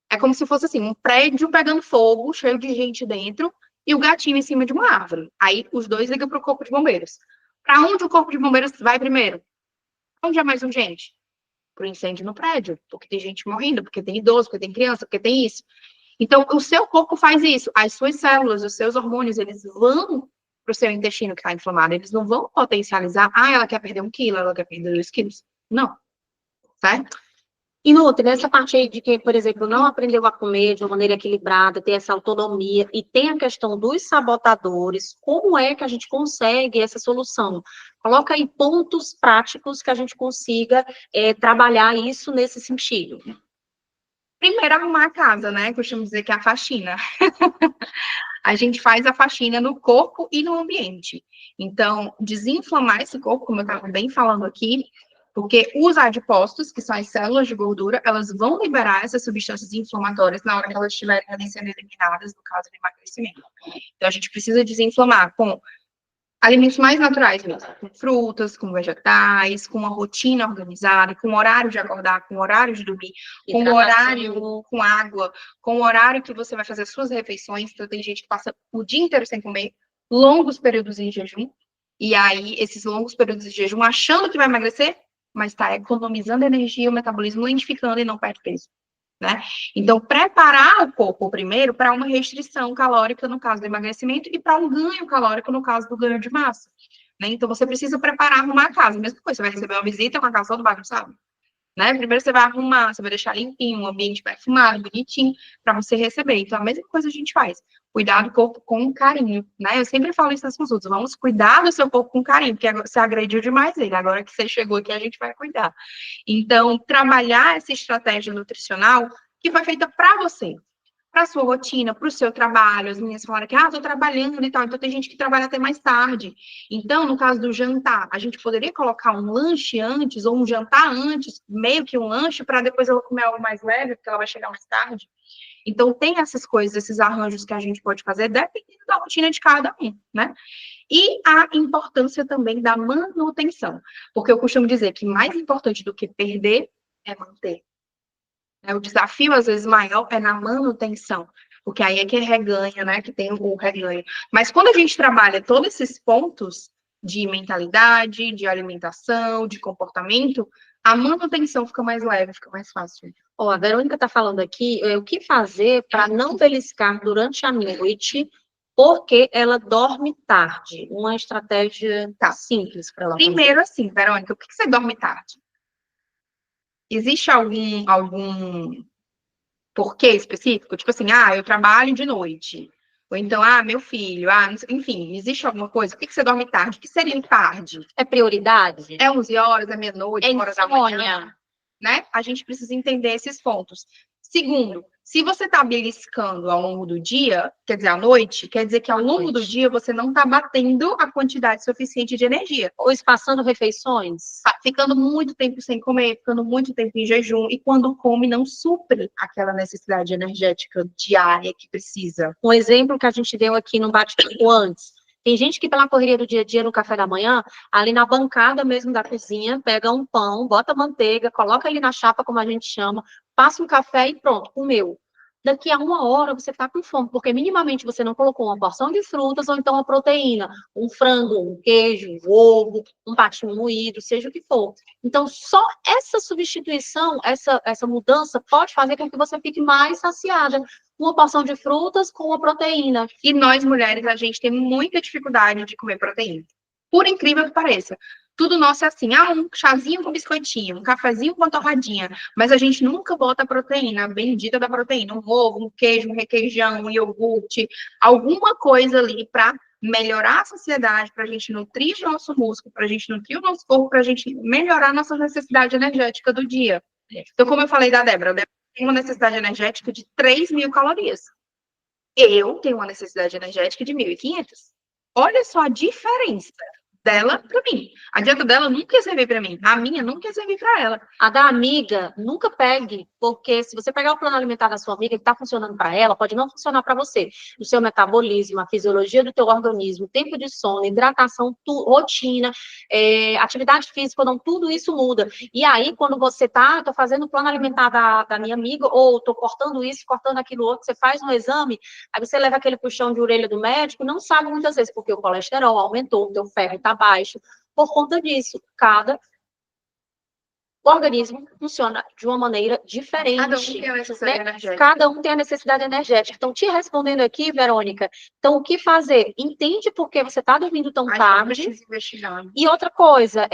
Speaker 2: É como se fosse assim, um prédio pegando fogo, cheio de gente dentro, e o gatinho em cima de uma árvore. Aí os dois ligam para o corpo de bombeiros. Para onde o corpo de bombeiros vai primeiro? Onde é mais urgente? Para o incêndio no prédio, porque tem gente morrendo, porque tem idoso, porque tem criança, porque tem isso. Então, o seu corpo faz isso. As suas células, os seus hormônios, eles vão para o seu intestino que está inflamado. Eles não vão potencializar, ela quer perder 1 quilo, ela quer perder 2 quilos. Não. Certo?
Speaker 1: E Nutri, nessa parte aí de quem, por exemplo, não aprendeu a comer de uma maneira equilibrada, ter essa autonomia, e tem a questão dos sabotadores, como é que a gente consegue essa solução? Coloca aí pontos práticos que a gente consiga trabalhar isso nesse sentido.
Speaker 2: Primeiro, arrumar a casa, né? Costumo dizer que é a faxina. A gente faz a faxina no corpo e no ambiente. Então, desinflamar esse corpo, como eu estava bem falando aqui, porque os adipócitos, que são as células de gordura, elas vão liberar essas substâncias inflamatórias na hora que elas estiverem ali sendo eliminadas, no caso do emagrecimento. Então, a gente precisa desinflamar com alimentos mais naturais mesmo, com frutas, com vegetais, com uma rotina organizada, com horário de acordar, com horário de dormir, com horário, com água, com o horário que você vai fazer as suas refeições. Então, tem gente que passa o dia inteiro sem comer, longos períodos em jejum, e aí, esses longos períodos de jejum, achando que vai emagrecer, mas está economizando energia, o metabolismo lentificando e não perde peso. Né? Então, preparar o corpo primeiro para uma restrição calórica no caso do emagrecimento e para um ganho calórico no caso do ganho de massa. Né? Então, você precisa preparar, arrumar a casa. Mesma coisa, você vai receber uma visita com a casa toda bagunçada. Né? Primeiro você vai arrumar, você vai deixar limpinho, um ambiente perfumado, bonitinho, para você receber. Então, a mesma coisa a gente faz. Cuidar do corpo com carinho, né? Eu sempre falo isso nas consultas. Vamos cuidar do seu corpo com carinho, porque você agrediu demais ele. Agora que você chegou aqui, a gente vai cuidar. Então, trabalhar essa estratégia nutricional que foi feita para você, para a sua rotina, para o seu trabalho. As meninas falaram que, estou trabalhando e tal. Então, tem gente que trabalha até mais tarde. Então, no caso do jantar, a gente poderia colocar um lanche antes, ou um jantar antes, meio que um lanche, para depois ela comer algo mais leve, porque ela vai chegar mais tarde. Então, tem essas coisas, esses arranjos que a gente pode fazer, dependendo da rotina de cada um, né? E a importância também da manutenção. Porque eu costumo dizer que mais importante do que perder é manter. O desafio, às vezes, maior é na manutenção, porque aí é que reganha, né? Que tem o reganho. Mas quando a gente trabalha todos esses pontos de mentalidade, de alimentação, de comportamento, a manutenção fica mais leve, fica mais fácil.
Speaker 1: Ó, a Verônica está falando aqui o que fazer para não beliscar durante a noite, porque ela dorme tarde. Uma estratégia simples para ela fazer.
Speaker 2: Primeiro, assim, Verônica, por que você dorme tarde? Existe algum porquê específico? Tipo assim, eu trabalho de noite. Ou então, meu filho, enfim, existe alguma coisa? Por que você dorme tarde? O que seria tarde?
Speaker 1: É prioridade?
Speaker 2: É 11 horas, é meia-noite,
Speaker 1: É
Speaker 2: 1 hora da manhã?
Speaker 1: insônia?
Speaker 2: Né? A gente precisa entender esses pontos. Segundo, se você está beliscando ao longo do dia, quer dizer, à noite, quer dizer que ao longo do dia você não está batendo a quantidade suficiente de energia.
Speaker 1: Ou espaçando refeições?
Speaker 2: Tá ficando muito tempo sem comer, ficando muito tempo em jejum, e quando come, não supre aquela necessidade energética diária que precisa.
Speaker 1: Um exemplo que a gente deu aqui no bate-papo antes. Tem gente que, pela correria do dia a dia, no café da manhã, ali na bancada mesmo da cozinha, pega um pão, bota manteiga, coloca ali na chapa, como a gente chama, passa um café e pronto, comeu. Daqui a 1 hora você está com fome, porque minimamente você não colocou uma porção de frutas ou então uma proteína, um frango, um queijo, um ovo, um patinho moído, seja o que for. Então, só essa substituição, essa mudança pode fazer com que você fique mais saciada. Uma porção de frutas com uma proteína.
Speaker 2: E nós, mulheres, a gente tem muita dificuldade de comer proteína. Por incrível que pareça. Tudo nosso é assim, um chazinho com biscoitinho, um cafezinho com uma torradinha, mas a gente nunca bota a proteína, a bendita da proteína, um ovo, um queijo, um requeijão, um iogurte, alguma coisa ali para melhorar a saciedade, para a gente nutrir o nosso músculo, para a gente nutrir o nosso corpo, para a gente melhorar a nossa necessidade energética do dia. Então, como eu falei da Débora, tem uma necessidade energética de 3.000 calorias. Eu tenho uma necessidade energética de 1.500. Olha só a diferença dela para mim. A dieta dela nunca ia servir para mim. A minha nunca ia servir para ela.
Speaker 1: A da amiga, nunca pegue, porque se você pegar o plano alimentar da sua amiga que está funcionando para ela, pode não funcionar para você. O seu metabolismo, a fisiologia do teu organismo, tempo de sono, hidratação, rotina, atividade física, não, tudo isso muda. E aí, quando você tô fazendo o plano alimentar da minha amiga, ou tô cortando isso, cortando aquilo outro, você faz um exame, aí você leva aquele puxão de orelha do médico, não sabe muitas vezes, porque o colesterol aumentou, o teu ferro está baixo. Por conta disso, cada organismo funciona de uma maneira diferente.
Speaker 2: Cada um tem a necessidade energética.
Speaker 1: Cada um tem a necessidade energética. Então, te respondendo aqui, Verônica, então o que fazer? Entende por que você está dormindo tão tarde. E outra coisa,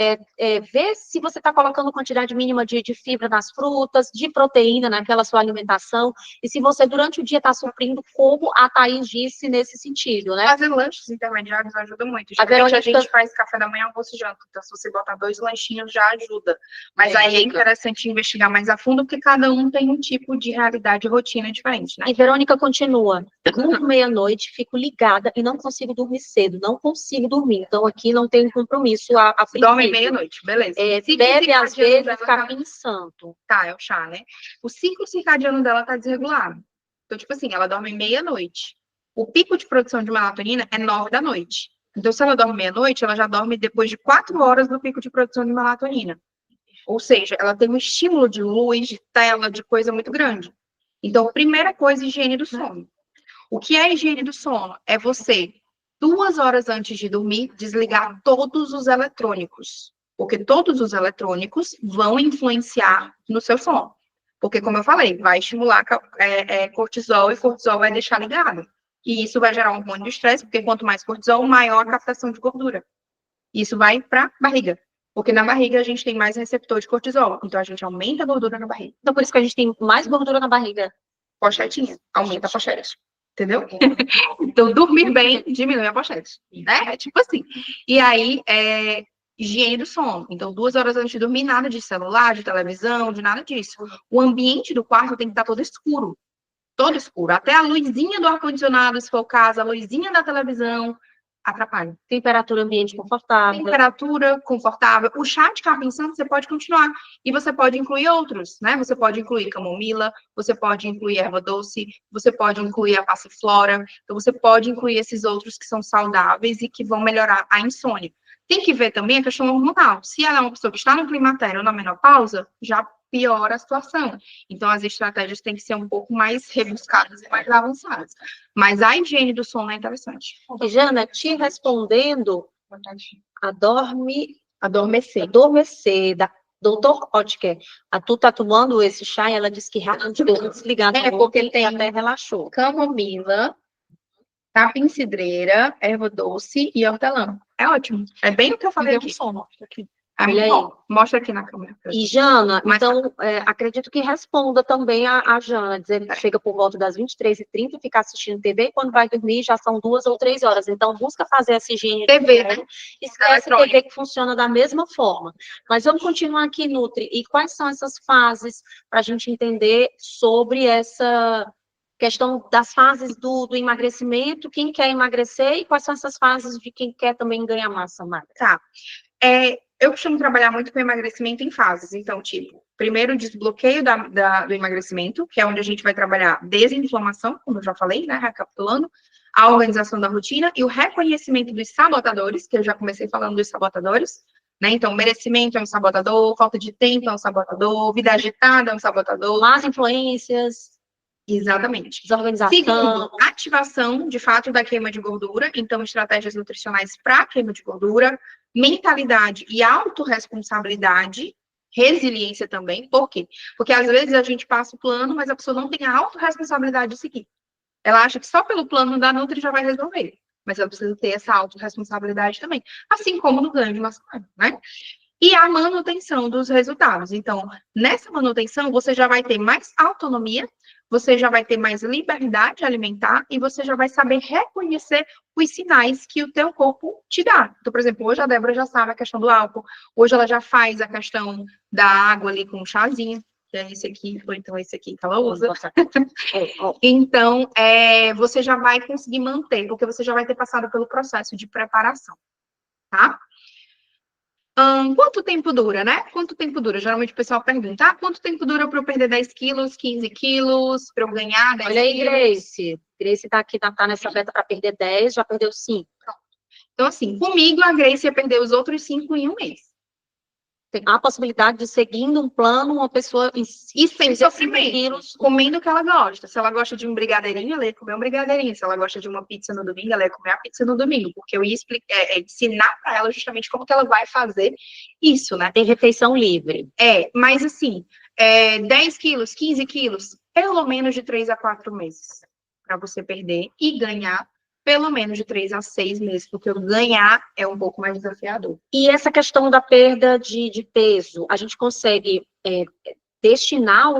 Speaker 1: ver se você está colocando quantidade mínima de fibra nas frutas, de proteína naquela sua alimentação, e se você durante o dia está suprindo, como a Thaís disse nesse sentido, né?
Speaker 2: Fazer lanches intermediários ajuda muito. A gente faz café da manhã, almoço e janta. Então, se você botar 2 lanchinhos, já ajuda. Mas aí é interessante investigar mais a fundo, porque cada um tem um tipo de realidade e rotina diferente, né?
Speaker 1: E Verônica continua. Durmo meia-noite, fico ligada e não consigo dormir cedo. Não consigo dormir. Então, aqui não tem compromisso a princípio.
Speaker 2: Dorme meia-noite, beleza.
Speaker 1: Bebe, às vezes, fica pensando.
Speaker 2: Tá, é o chá, né? O ciclo circadiano dela tá desregulado. Então, tipo assim, ela dorme meia-noite. O pico de produção de melatonina é 9 da noite. Então, se ela dorme meia-noite, ela já dorme depois de 4 horas do pico de produção de melatonina. Ou seja, ela tem um estímulo de luz, de tela, de coisa muito grande. Então, primeira coisa, higiene do sono. O que é higiene do sono? É você, 2 horas antes de dormir, desligar todos os eletrônicos. Porque todos os eletrônicos vão influenciar no seu sono. Porque, como eu falei, vai estimular cortisol, e cortisol vai deixar ligado. E isso vai gerar um hormônio de estresse, porque quanto mais cortisol, maior a captação de gordura. Isso vai para a barriga. Porque na barriga a gente tem mais receptor de cortisol. Então a gente aumenta a gordura na barriga.
Speaker 1: Então por isso que a gente tem mais gordura na barriga.
Speaker 2: Pochetinha. Aumenta a pochete. Entendeu? Então dormir bem diminui a pochete. Né? É tipo assim. E aí, higiene do sono. Então 2 horas antes de dormir, nada de celular, de televisão, de nada disso. O ambiente do quarto tem que estar todo escuro. Todo escuro. Até a luzinha do ar-condicionado, se for o caso, a luzinha da televisão, atrapalha.
Speaker 1: Temperatura ambiente confortável.
Speaker 2: Temperatura confortável. O chá de capim santo você pode continuar. E você pode incluir outros, né? Você pode incluir camomila, você pode incluir erva doce, você pode incluir a passiflora. Então, você pode incluir esses outros que são saudáveis e que vão melhorar a insônia. Tem que ver também a questão hormonal. Se ela é uma pessoa que está no climatério ou na menopausa, já piora a situação. Então, as estratégias têm que ser um pouco mais rebuscadas e mais avançadas. Mas a higiene do sono é interessante.
Speaker 1: E, Jana, te respondendo, adormecer. Doutor Otker, a tu tá tomando esse chá e ela disse que realmente deu desligada.
Speaker 2: Porque
Speaker 1: ele
Speaker 2: tem
Speaker 1: até relaxou.
Speaker 2: camomila, capim-cidreira, erva doce e hortelã. É ótimo. É bem o que eu falei
Speaker 3: Deu
Speaker 2: aqui.
Speaker 3: sono aqui.
Speaker 2: É
Speaker 1: Olha
Speaker 2: muito
Speaker 1: aí.
Speaker 2: bom. Mostra aqui na câmera.
Speaker 1: E Jana,
Speaker 2: Mas-
Speaker 1: então, acredito que responda também a Jana, dizendo que chega por volta das 23h30 e fica assistindo TV, e quando vai dormir já são 2 ou 3 horas. Então, busca fazer essa higiene.
Speaker 2: TV, né?
Speaker 1: Esquece a TV que funciona da mesma forma. Mas vamos continuar aqui, Nutri. E quais são essas fases para a gente entender sobre essa questão das fases do emagrecimento, quem quer emagrecer e quais são essas fases de quem quer também ganhar massa magra?
Speaker 2: Tá. Eu costumo trabalhar muito com emagrecimento em fases. Então, tipo, primeiro o desbloqueio do emagrecimento, que é onde a gente vai trabalhar desinflamação, como eu já falei, né? Recapitulando, a organização da rotina e o reconhecimento dos sabotadores, que eu já comecei falando dos sabotadores, né? Então, merecimento é um sabotador, falta de tempo é um sabotador, vida agitada é um sabotador.
Speaker 1: Más influências.
Speaker 2: Exatamente.
Speaker 1: Desorganização.
Speaker 2: Segundo, ativação, de fato, da queima de gordura. Então, estratégias nutricionais para queima de gordura, mentalidade e autorresponsabilidade, resiliência também. Por quê? Porque, às vezes, a gente passa o plano, mas a pessoa não tem a autorresponsabilidade de seguir. Ela acha que só pelo plano da Nutri já vai resolver. Mas ela precisa ter essa autorresponsabilidade também. Assim como no ganho de massa magra, né? E a manutenção dos resultados. Então, nessa manutenção, você já vai ter mais autonomia, você já vai ter mais liberdade alimentar e você já vai saber reconhecer os sinais que o teu corpo te dá. Então, por exemplo, hoje a Débora já sabe a questão do álcool, hoje ela já faz a questão da água ali com o chazinho, que é esse aqui, ou então esse aqui que ela usa. Então, você já vai conseguir manter, porque você já vai ter passado pelo processo de preparação, tá? Quanto tempo dura, né? Quanto tempo dura? Geralmente o pessoal pergunta, quanto tempo dura para eu perder 10 quilos, 15 quilos, para eu ganhar 10
Speaker 1: Olha aí,
Speaker 2: quilos?
Speaker 1: Grace. Grace tá aqui, tá nessa meta para perder 10, já perdeu 5.
Speaker 2: Pronto. Então, assim, comigo a Grace ia perder os outros 5 em um mês.
Speaker 1: Tem a possibilidade de, seguindo um plano, uma pessoa...
Speaker 2: E sem sofrimento,
Speaker 1: quilos,
Speaker 2: comendo o que ela gosta. Se ela gosta de um brigadeirinho, ela ia comer um brigadeirinho. Se ela gosta de uma pizza no domingo, ela ia comer a pizza no domingo. Porque eu ia ensinar para ela justamente como que ela vai fazer isso, né?
Speaker 1: tem refeição livre.
Speaker 2: Mas assim, 10 quilos, 15 quilos, pelo menos de 3 a 4 meses para você perder e ganhar pelo menos de 3 a 6 meses, porque o ganhar é um pouco mais desafiador.
Speaker 1: E essa questão da perda de peso, a gente consegue destinar...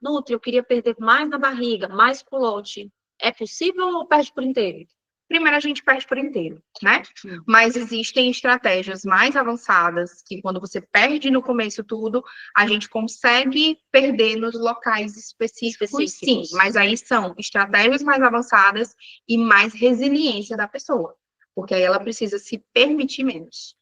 Speaker 1: Nutri, eu queria perder mais na barriga, mais culote. É possível ou perde por inteiro?
Speaker 2: Primeiro a gente perde por inteiro, né? Mas existem estratégias mais avançadas que quando você perde no começo tudo, a gente consegue perder nos locais específicos, sim. Mas aí são estratégias mais avançadas e mais resiliência da pessoa. Porque aí ela precisa se permitir menos.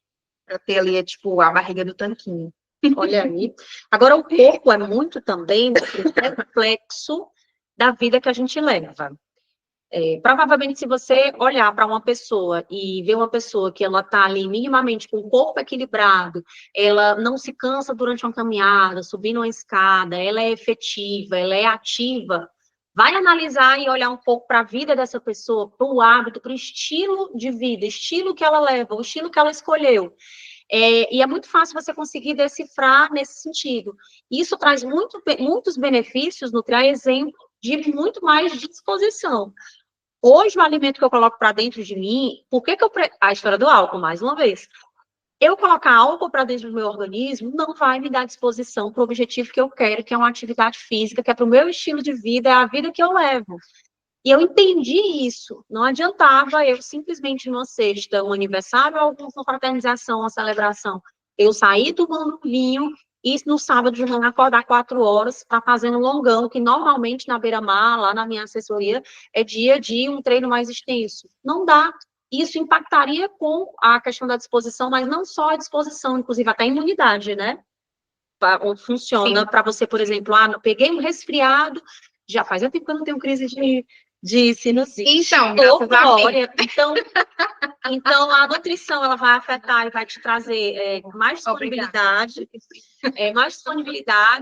Speaker 2: Para ter ali, tipo, a barriga do tanquinho.
Speaker 1: Olha aí. Agora, o corpo é muito também reflexo da vida que a gente leva. Provavelmente, se você olhar para uma pessoa e ver uma pessoa que ela está ali minimamente com o corpo equilibrado, ela não se cansa durante uma caminhada, subindo uma escada, ela é efetiva, ela é ativa, vai analisar e olhar um pouco para a vida dessa pessoa, para o hábito, para o estilo de vida, estilo que ela leva, o estilo que ela escolheu. E é muito fácil você conseguir decifrar nesse sentido. Isso traz muitos benefícios, Nutri, a exemplo de muito mais disposição. Hoje, o alimento que eu coloco para dentro de mim, a história do álcool, mais uma vez. Eu colocar álcool para dentro do meu organismo não vai me dar disposição para o objetivo que eu quero, que é uma atividade física, que é para o meu estilo de vida, é a vida que eu levo. E eu entendi isso. Não adiantava eu simplesmente numa sexta, um aniversário, ou uma fraternização, uma celebração, eu sair tomando vinho e no sábado de manhã acordar 4 horas para fazer um longão, que normalmente na beira-mar, lá na minha assessoria, é dia de um treino mais extenso. Não dá. Isso impactaria com a questão da disposição, mas não só a disposição, inclusive até a imunidade, né? Funciona para você, por exemplo, peguei um resfriado, já faz um tempo que eu não tenho crise de sinusite. Então, a nutrição ela vai afetar e vai te trazer mais disponibilidade,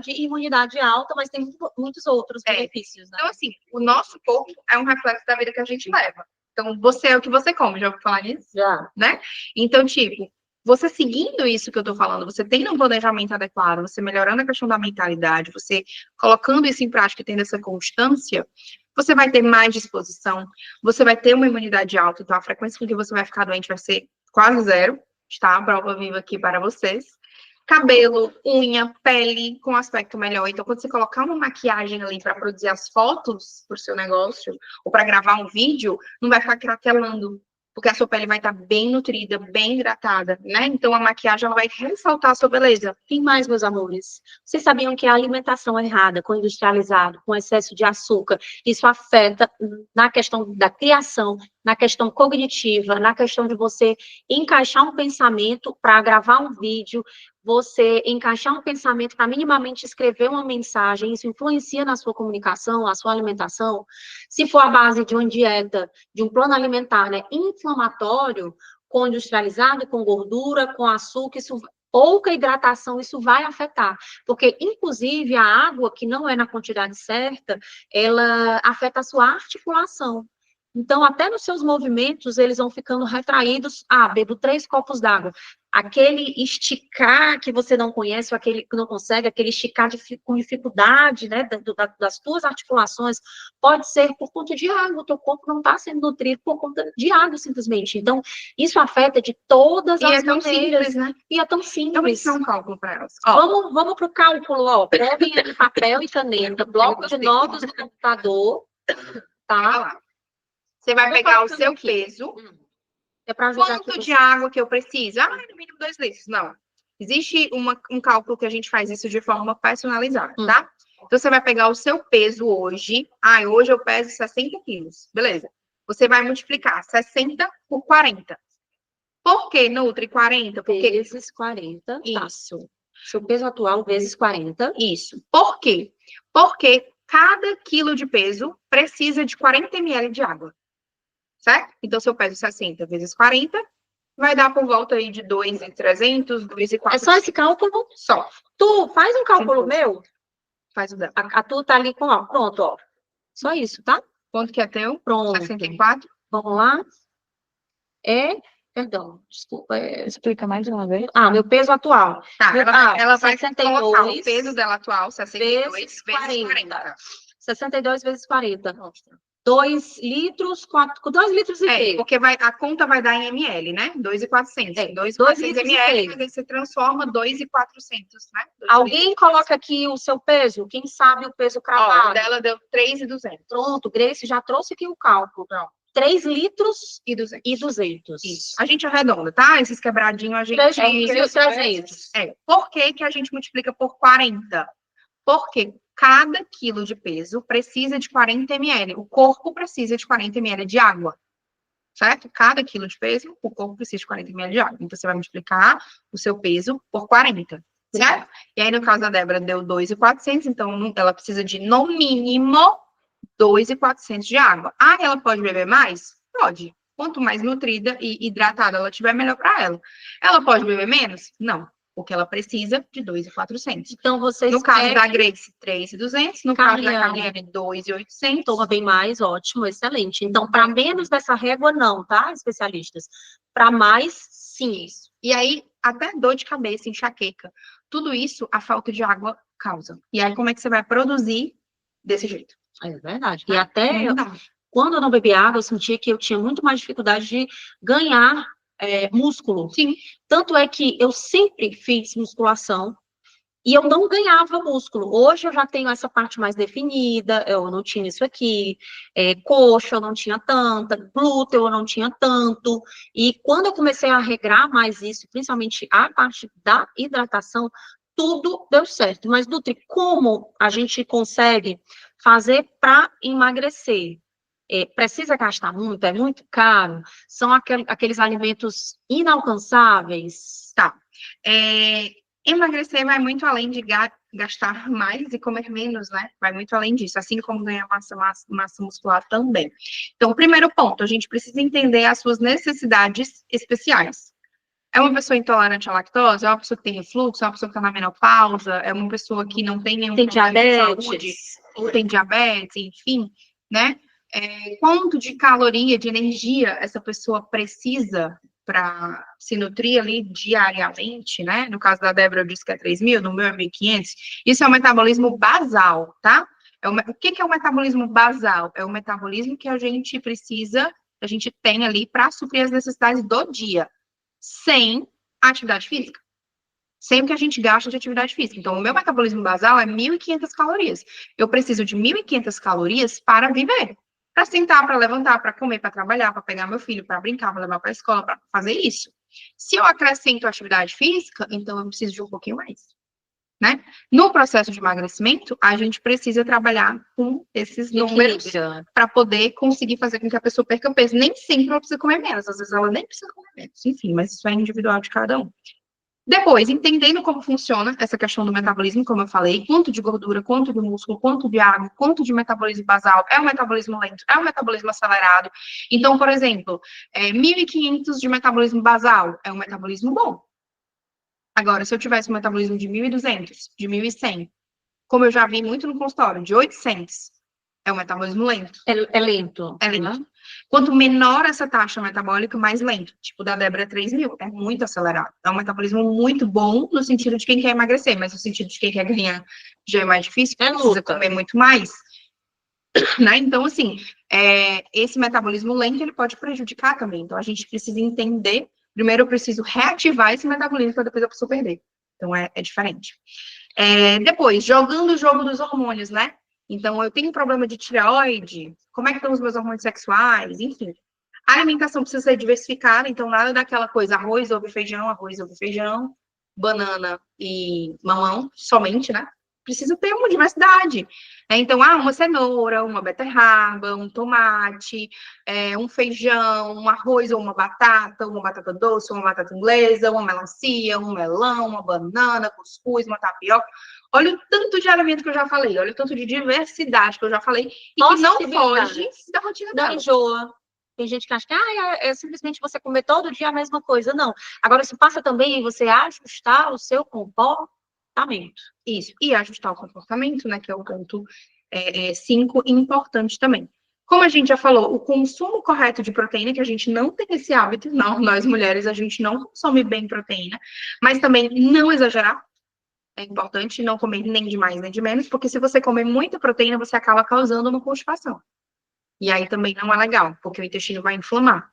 Speaker 1: e imunidade alta, mas tem muitos outros benefícios. Né?
Speaker 2: Então, assim, o nosso corpo é um reflexo da vida que a gente leva. Então, você é o que você come, já ouviu falar nisso?
Speaker 1: Já.
Speaker 2: Né? Então, tipo, você seguindo isso que eu tô falando, você tendo um planejamento adequado, você melhorando a questão da mentalidade, você colocando isso em prática e tendo essa constância, você vai ter mais disposição, você vai ter uma imunidade alta, então a frequência com que você vai ficar doente vai ser quase zero, está? Prova viva aqui para vocês. Cabelo, unha, pele com aspecto melhor. Então, quando você colocar uma maquiagem ali para produzir as fotos para o seu negócio, ou para gravar um vídeo, não vai ficar craquelando, porque a sua pele vai estar bem nutrida, bem hidratada, né? Então, a maquiagem ela vai ressaltar a sua beleza.
Speaker 1: Tem mais, meus amores. Vocês sabiam que a alimentação errada, com industrializado, com excesso de açúcar, isso afeta na questão da criação, na questão cognitiva, na questão de você encaixar um pensamento para gravar um vídeo, você encaixar um pensamento para minimamente escrever uma mensagem, isso influencia na sua comunicação, a sua alimentação. Se for a base de uma dieta, de um plano alimentar, né, inflamatório, com industrializado, com gordura, com açúcar, isso, pouca hidratação, isso vai afetar. Porque, inclusive, a água, que não é na quantidade certa, ela afeta a sua articulação. Então, até nos seus movimentos, eles vão ficando retraídos. Ah, bebo 3 copos d'água. Aquele esticar que você não conhece, ou aquele que não consegue, aquele esticar com dificuldade, né, das tuas articulações, pode ser por conta de água. O teu corpo não está sendo nutrido por conta de água, simplesmente. Então, isso afeta de todas as maneiras.
Speaker 2: Simples, né?
Speaker 1: E é tão
Speaker 2: Eu vou
Speaker 1: simples.
Speaker 2: ensinar um cálculo para elas.
Speaker 1: Vamos para o cálculo, ó. Peguem aí papel e caneta, bloco de notas do computador, tá?
Speaker 2: Você vai pegar o seu peso.
Speaker 1: É para ajudar
Speaker 2: Quanto de água que eu preciso? Ah, no mínimo 2 litros. Não. Existe um cálculo que a gente faz isso de forma personalizada, tá? Então, você vai pegar o seu peso hoje. Ah, hoje eu peso 60 quilos. Beleza. Você vai multiplicar 60 por 40. Por que, Nutri, 40? Porque...
Speaker 1: Vezes 40.
Speaker 2: Isso.
Speaker 1: Tá. Seu peso atual vezes 40.
Speaker 2: Isso. Por quê? Porque cada quilo de peso precisa de 40 ml de água. Certo? Então, se eu peso 60 vezes 40, vai dar por volta aí de 2.300, 2.400.
Speaker 1: É só esse cálculo?
Speaker 2: Só.
Speaker 1: Tu faz um cálculo meu?
Speaker 2: Faz o dela.
Speaker 1: A tu tá ali com, ó, pronto, ó. Só isso, tá?
Speaker 2: Quanto que é teu?
Speaker 1: Pronto.
Speaker 2: 64.
Speaker 1: Vamos lá. Perdão, desculpa.
Speaker 3: Explica mais uma vez.
Speaker 1: Ah, meu peso atual.
Speaker 2: Tá, ela vai
Speaker 1: 62
Speaker 2: colocar o peso dela atual, 62
Speaker 1: vezes
Speaker 2: vezes
Speaker 1: 40.
Speaker 2: 40.
Speaker 1: 62 vezes 40. Mostra. 2 litros, 2 litros e meio.
Speaker 2: Porque a conta vai dar em ml, né? 2.400. 2.400 ml, mas aí você transforma 2.400, né?
Speaker 1: Alguém coloca aqui o seu peso? Quem sabe o peso cravado?
Speaker 2: Ó, o dela deu 3.200.
Speaker 1: Pronto, Grace já trouxe aqui o cálculo.
Speaker 2: Pronto.
Speaker 1: 3 litros
Speaker 2: e 200.
Speaker 1: Isso.
Speaker 2: A gente arredonda, tá? Esses quebradinhos a gente...
Speaker 1: 3.300.
Speaker 2: Por que a gente multiplica por 40? Porque cada quilo de peso precisa de 40 ml. O corpo precisa de 40 ml de água. Certo? Cada quilo de peso, o corpo precisa de 40 ml de água. Então, você vai multiplicar o seu peso por 40. Certo? E aí, no caso da Débora, deu 2.400. Então, ela precisa de, no mínimo, 2.400 de água. Ah, ela pode beber mais? Pode. Quanto mais nutrida e hidratada ela tiver, melhor para ela. Ela pode beber menos? Não. Porque ela precisa de 2.400.
Speaker 1: Então, vocês
Speaker 2: no caso da Grace, 3.200. No caso da
Speaker 1: Carliane,
Speaker 2: Carliane, 2.800.
Speaker 1: Toma bem mais, ótimo, excelente. Então, para menos dessa régua, não, tá, especialistas? Para mais, sim.
Speaker 2: Isso. E aí, até dor de cabeça, enxaqueca. Tudo isso, a falta de água causa. E aí, como é que você vai produzir desse jeito?
Speaker 1: É verdade. E até quando eu não bebi água, eu sentia que eu tinha muito mais dificuldade de ganhar músculo.
Speaker 2: Sim.
Speaker 1: Tanto é que eu sempre fiz musculação e eu não ganhava músculo. Hoje eu já tenho essa parte mais definida, eu não tinha isso aqui, coxa eu não tinha tanta, glúteo eu não tinha tanto. E quando eu comecei a regrar mais isso, principalmente a parte da hidratação, tudo deu certo. Mas, Nutri, como a gente consegue fazer para emagrecer? Precisa gastar muito? É muito caro? São aqueles alimentos inalcançáveis?
Speaker 2: Tá. Emagrecer vai muito além de gastar mais e comer menos, né? Vai muito além disso, assim como ganhar massa muscular também. Então, o primeiro ponto, a gente precisa entender as suas necessidades especiais. É uma pessoa intolerante à lactose? É uma pessoa que tem refluxo? É uma pessoa que está na menopausa? É uma pessoa que não tem nenhum problema de saúde? Ou tem diabetes, enfim, né? Quanto de caloria, de energia essa pessoa precisa para se nutrir ali diariamente, né? No caso da Débora, eu disse que é 3.000, no meu é 1.500. Isso é o metabolismo basal, tá? O que é o metabolismo basal? É o metabolismo que a gente precisa, a gente tem ali para suprir as necessidades do dia, sem atividade física. Sempre que a gente gasta de atividade física. Então, o meu metabolismo basal é 1.500 calorias. Eu preciso de 1.500 calorias para viver. Para sentar, para levantar, para comer, para trabalhar, para pegar meu filho, para brincar, para levar para a escola, para fazer isso. Se eu acrescento atividade física, então eu preciso de um pouquinho mais, né? No processo de emagrecimento, a gente precisa trabalhar com esses números para poder conseguir fazer com que a pessoa perca peso. Nem sempre ela precisa comer menos, às vezes ela nem precisa comer menos. Enfim, mas isso é individual de cada um. Depois, entendendo como funciona essa questão do metabolismo, como eu falei, quanto de gordura, quanto de músculo, quanto de água, quanto de metabolismo basal, é um metabolismo lento, é um metabolismo acelerado. Então, por exemplo, 1.500 de metabolismo basal é um metabolismo bom. Agora, se eu tivesse um metabolismo de 1.200, de 1.100, como eu já vi muito no consultório, de 800, é um metabolismo lento.
Speaker 1: É lento.
Speaker 2: É lento. Quanto menor essa taxa metabólica, mais lento. Tipo, da Débora é 3.000. É muito acelerado. É um metabolismo muito bom no sentido de quem quer emagrecer, mas no sentido de quem quer ganhar já é mais difícil, porque precisa comer muito mais. Né? Então, assim, esse metabolismo lento, ele pode prejudicar também. Então, a gente precisa entender. Primeiro, eu preciso reativar esse metabolismo para depois a pessoa perder. Então, é diferente. Depois, jogando o jogo dos hormônios, né? Então, eu tenho um problema de tireoide, como é que estão os meus hormônios sexuais, enfim. A alimentação precisa ser diversificada, então nada daquela coisa arroz, ovo e feijão, banana e mamão, somente, né? Precisa ter uma diversidade. Então, uma cenoura, uma beterraba, um tomate, um feijão, um arroz ou uma batata doce, uma batata inglesa, uma melancia, um melão, uma banana, cuscuz, uma tapioca. Olha o tanto de alimento que eu já falei, olha o tanto de diversidade que eu já falei, e
Speaker 1: Nossa,
Speaker 2: que não foge da rotina dela.
Speaker 1: Não enjoa. Tem gente que acha que é simplesmente você comer todo dia a mesma coisa. Não. Agora, se passa também você ajustar o seu comportamento.
Speaker 2: Isso, e ajustar o comportamento, né, que é o ponto 5, importante também. Como a gente já falou, o consumo correto de proteína, que a gente não tem esse hábito, não, nós mulheres, a gente não consome bem proteína, mas também não exagerar. É importante não comer nem de mais nem de menos, porque se você comer muita proteína, você acaba causando uma constipação. E aí também não é legal, porque o intestino vai inflamar.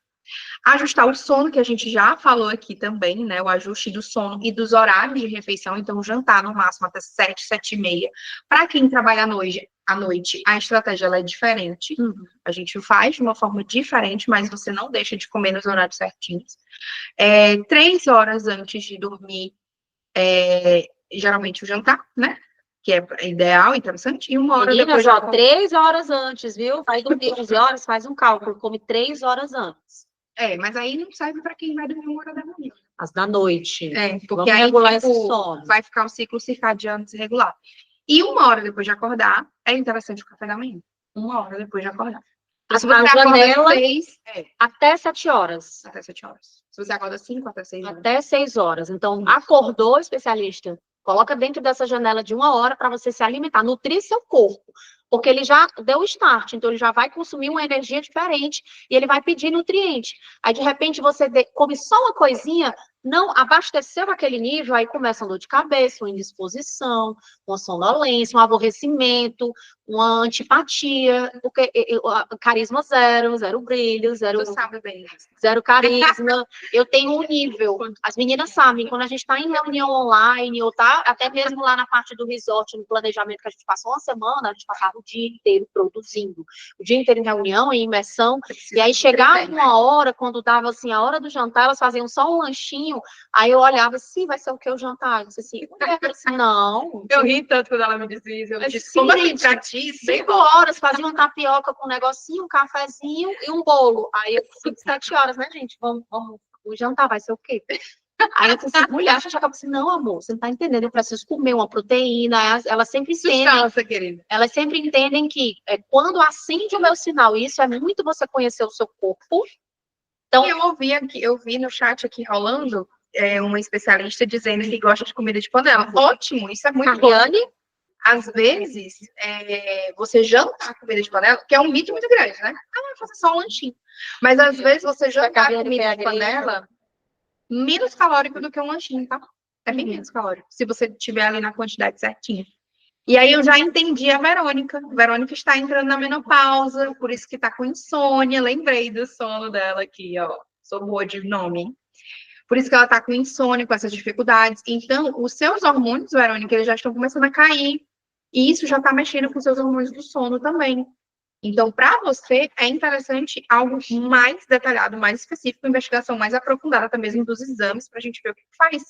Speaker 2: Ajustar o sono, que a gente já falou aqui também, né? O ajuste do sono e dos horários de refeição. Então, jantar no máximo até 7, 7h30. Para quem trabalha à noite, a estratégia ela é diferente. A gente faz de uma forma diferente, mas você não deixa de comer nos horários certinhos. 3 horas antes de dormir, geralmente o jantar, né? Que é ideal, interessante, e 1 hora
Speaker 1: Meninas,
Speaker 2: depois.
Speaker 1: 3 horas antes, viu? Vai dormir 11 horas, faz um cálculo, come 3 horas antes.
Speaker 2: Mas aí não serve para quem vai dormir 1 hora da manhã.
Speaker 1: As da noite.
Speaker 2: Porque
Speaker 1: vamos
Speaker 2: aí
Speaker 1: regular esse sono.
Speaker 2: vai ficar o ciclo circadiano desregular. E 1 hora depois de acordar, é interessante o café da manhã. 1 hora depois de acordar. Então, se você acorda 6...
Speaker 1: Até 7 horas.
Speaker 2: Até 7 horas. Se você acorda 5, até 6 horas.
Speaker 1: Até 6 horas. Então, acordou, especialista, coloca dentro dessa janela de 1 hora para você se alimentar, nutrir seu corpo. Porque ele já deu o start, então ele já vai consumir uma energia diferente e ele vai pedir nutriente. Aí, de repente, você come só uma coisinha, não abasteceu aquele nível, aí começa uma dor de cabeça, uma indisposição, uma sonolência, um aborrecimento, uma antipatia, porque carisma zero brilho, zero carisma. Eu tenho um nível, as meninas sabem, quando a gente está em reunião online, ou tá até mesmo lá na parte do resort, no planejamento que a gente passou uma semana, a gente passava o dia inteiro produzindo, o dia inteiro em reunião, em imersão, e aí chegava uma hora, quando dava assim, a hora do jantar, elas faziam só um lanchinho. Aí eu olhava assim, vai ser o que o jantar? Eu disse assim, não.
Speaker 2: Eu ri tanto quando ela me disse isso. Eu disse,
Speaker 1: como assim, pra ti? 5 horas, fazia uma tapioca com um negocinho, um cafezinho e um bolo. Aí eu disse, 7 horas, né, gente? Vamos, o jantar vai ser o quê? Aí eu disse assim, mulher, a gente acaba assim, não, amor, você não tá entendendo, eu preciso comer uma proteína. Elas sempre entendem. Elas sempre entendem que quando acende o meu sinal, isso é muito você conhecer o seu corpo.
Speaker 2: Então, eu vi no chat aqui rolando uma especialista dizendo que gosta de comida de panela. Ótimo, isso é muito bom. Às vezes, você jantar comida de panela, que é um mito muito grande, né? Fazer só um lanchinho. Mas às vezes você jantar comida de panela menos calórico do que um lanchinho, tá? É bem
Speaker 1: Uhum.
Speaker 2: menos calórico, se você tiver ali na quantidade certinha. E aí eu já entendi a Verônica. A Verônica está entrando na menopausa, por isso que tá com insônia. Lembrei do sono dela aqui, ó. Sou boa de nome, hein? Por isso que ela tá com insônia, com essas dificuldades. Então, os seus hormônios, Verônica, eles já estão começando a cair. E isso já tá mexendo com os seus hormônios do sono também. Então, para você, é interessante algo mais detalhado, mais específico, investigação mais aprofundada, até mesmo dos exames, para a gente ver o que faz,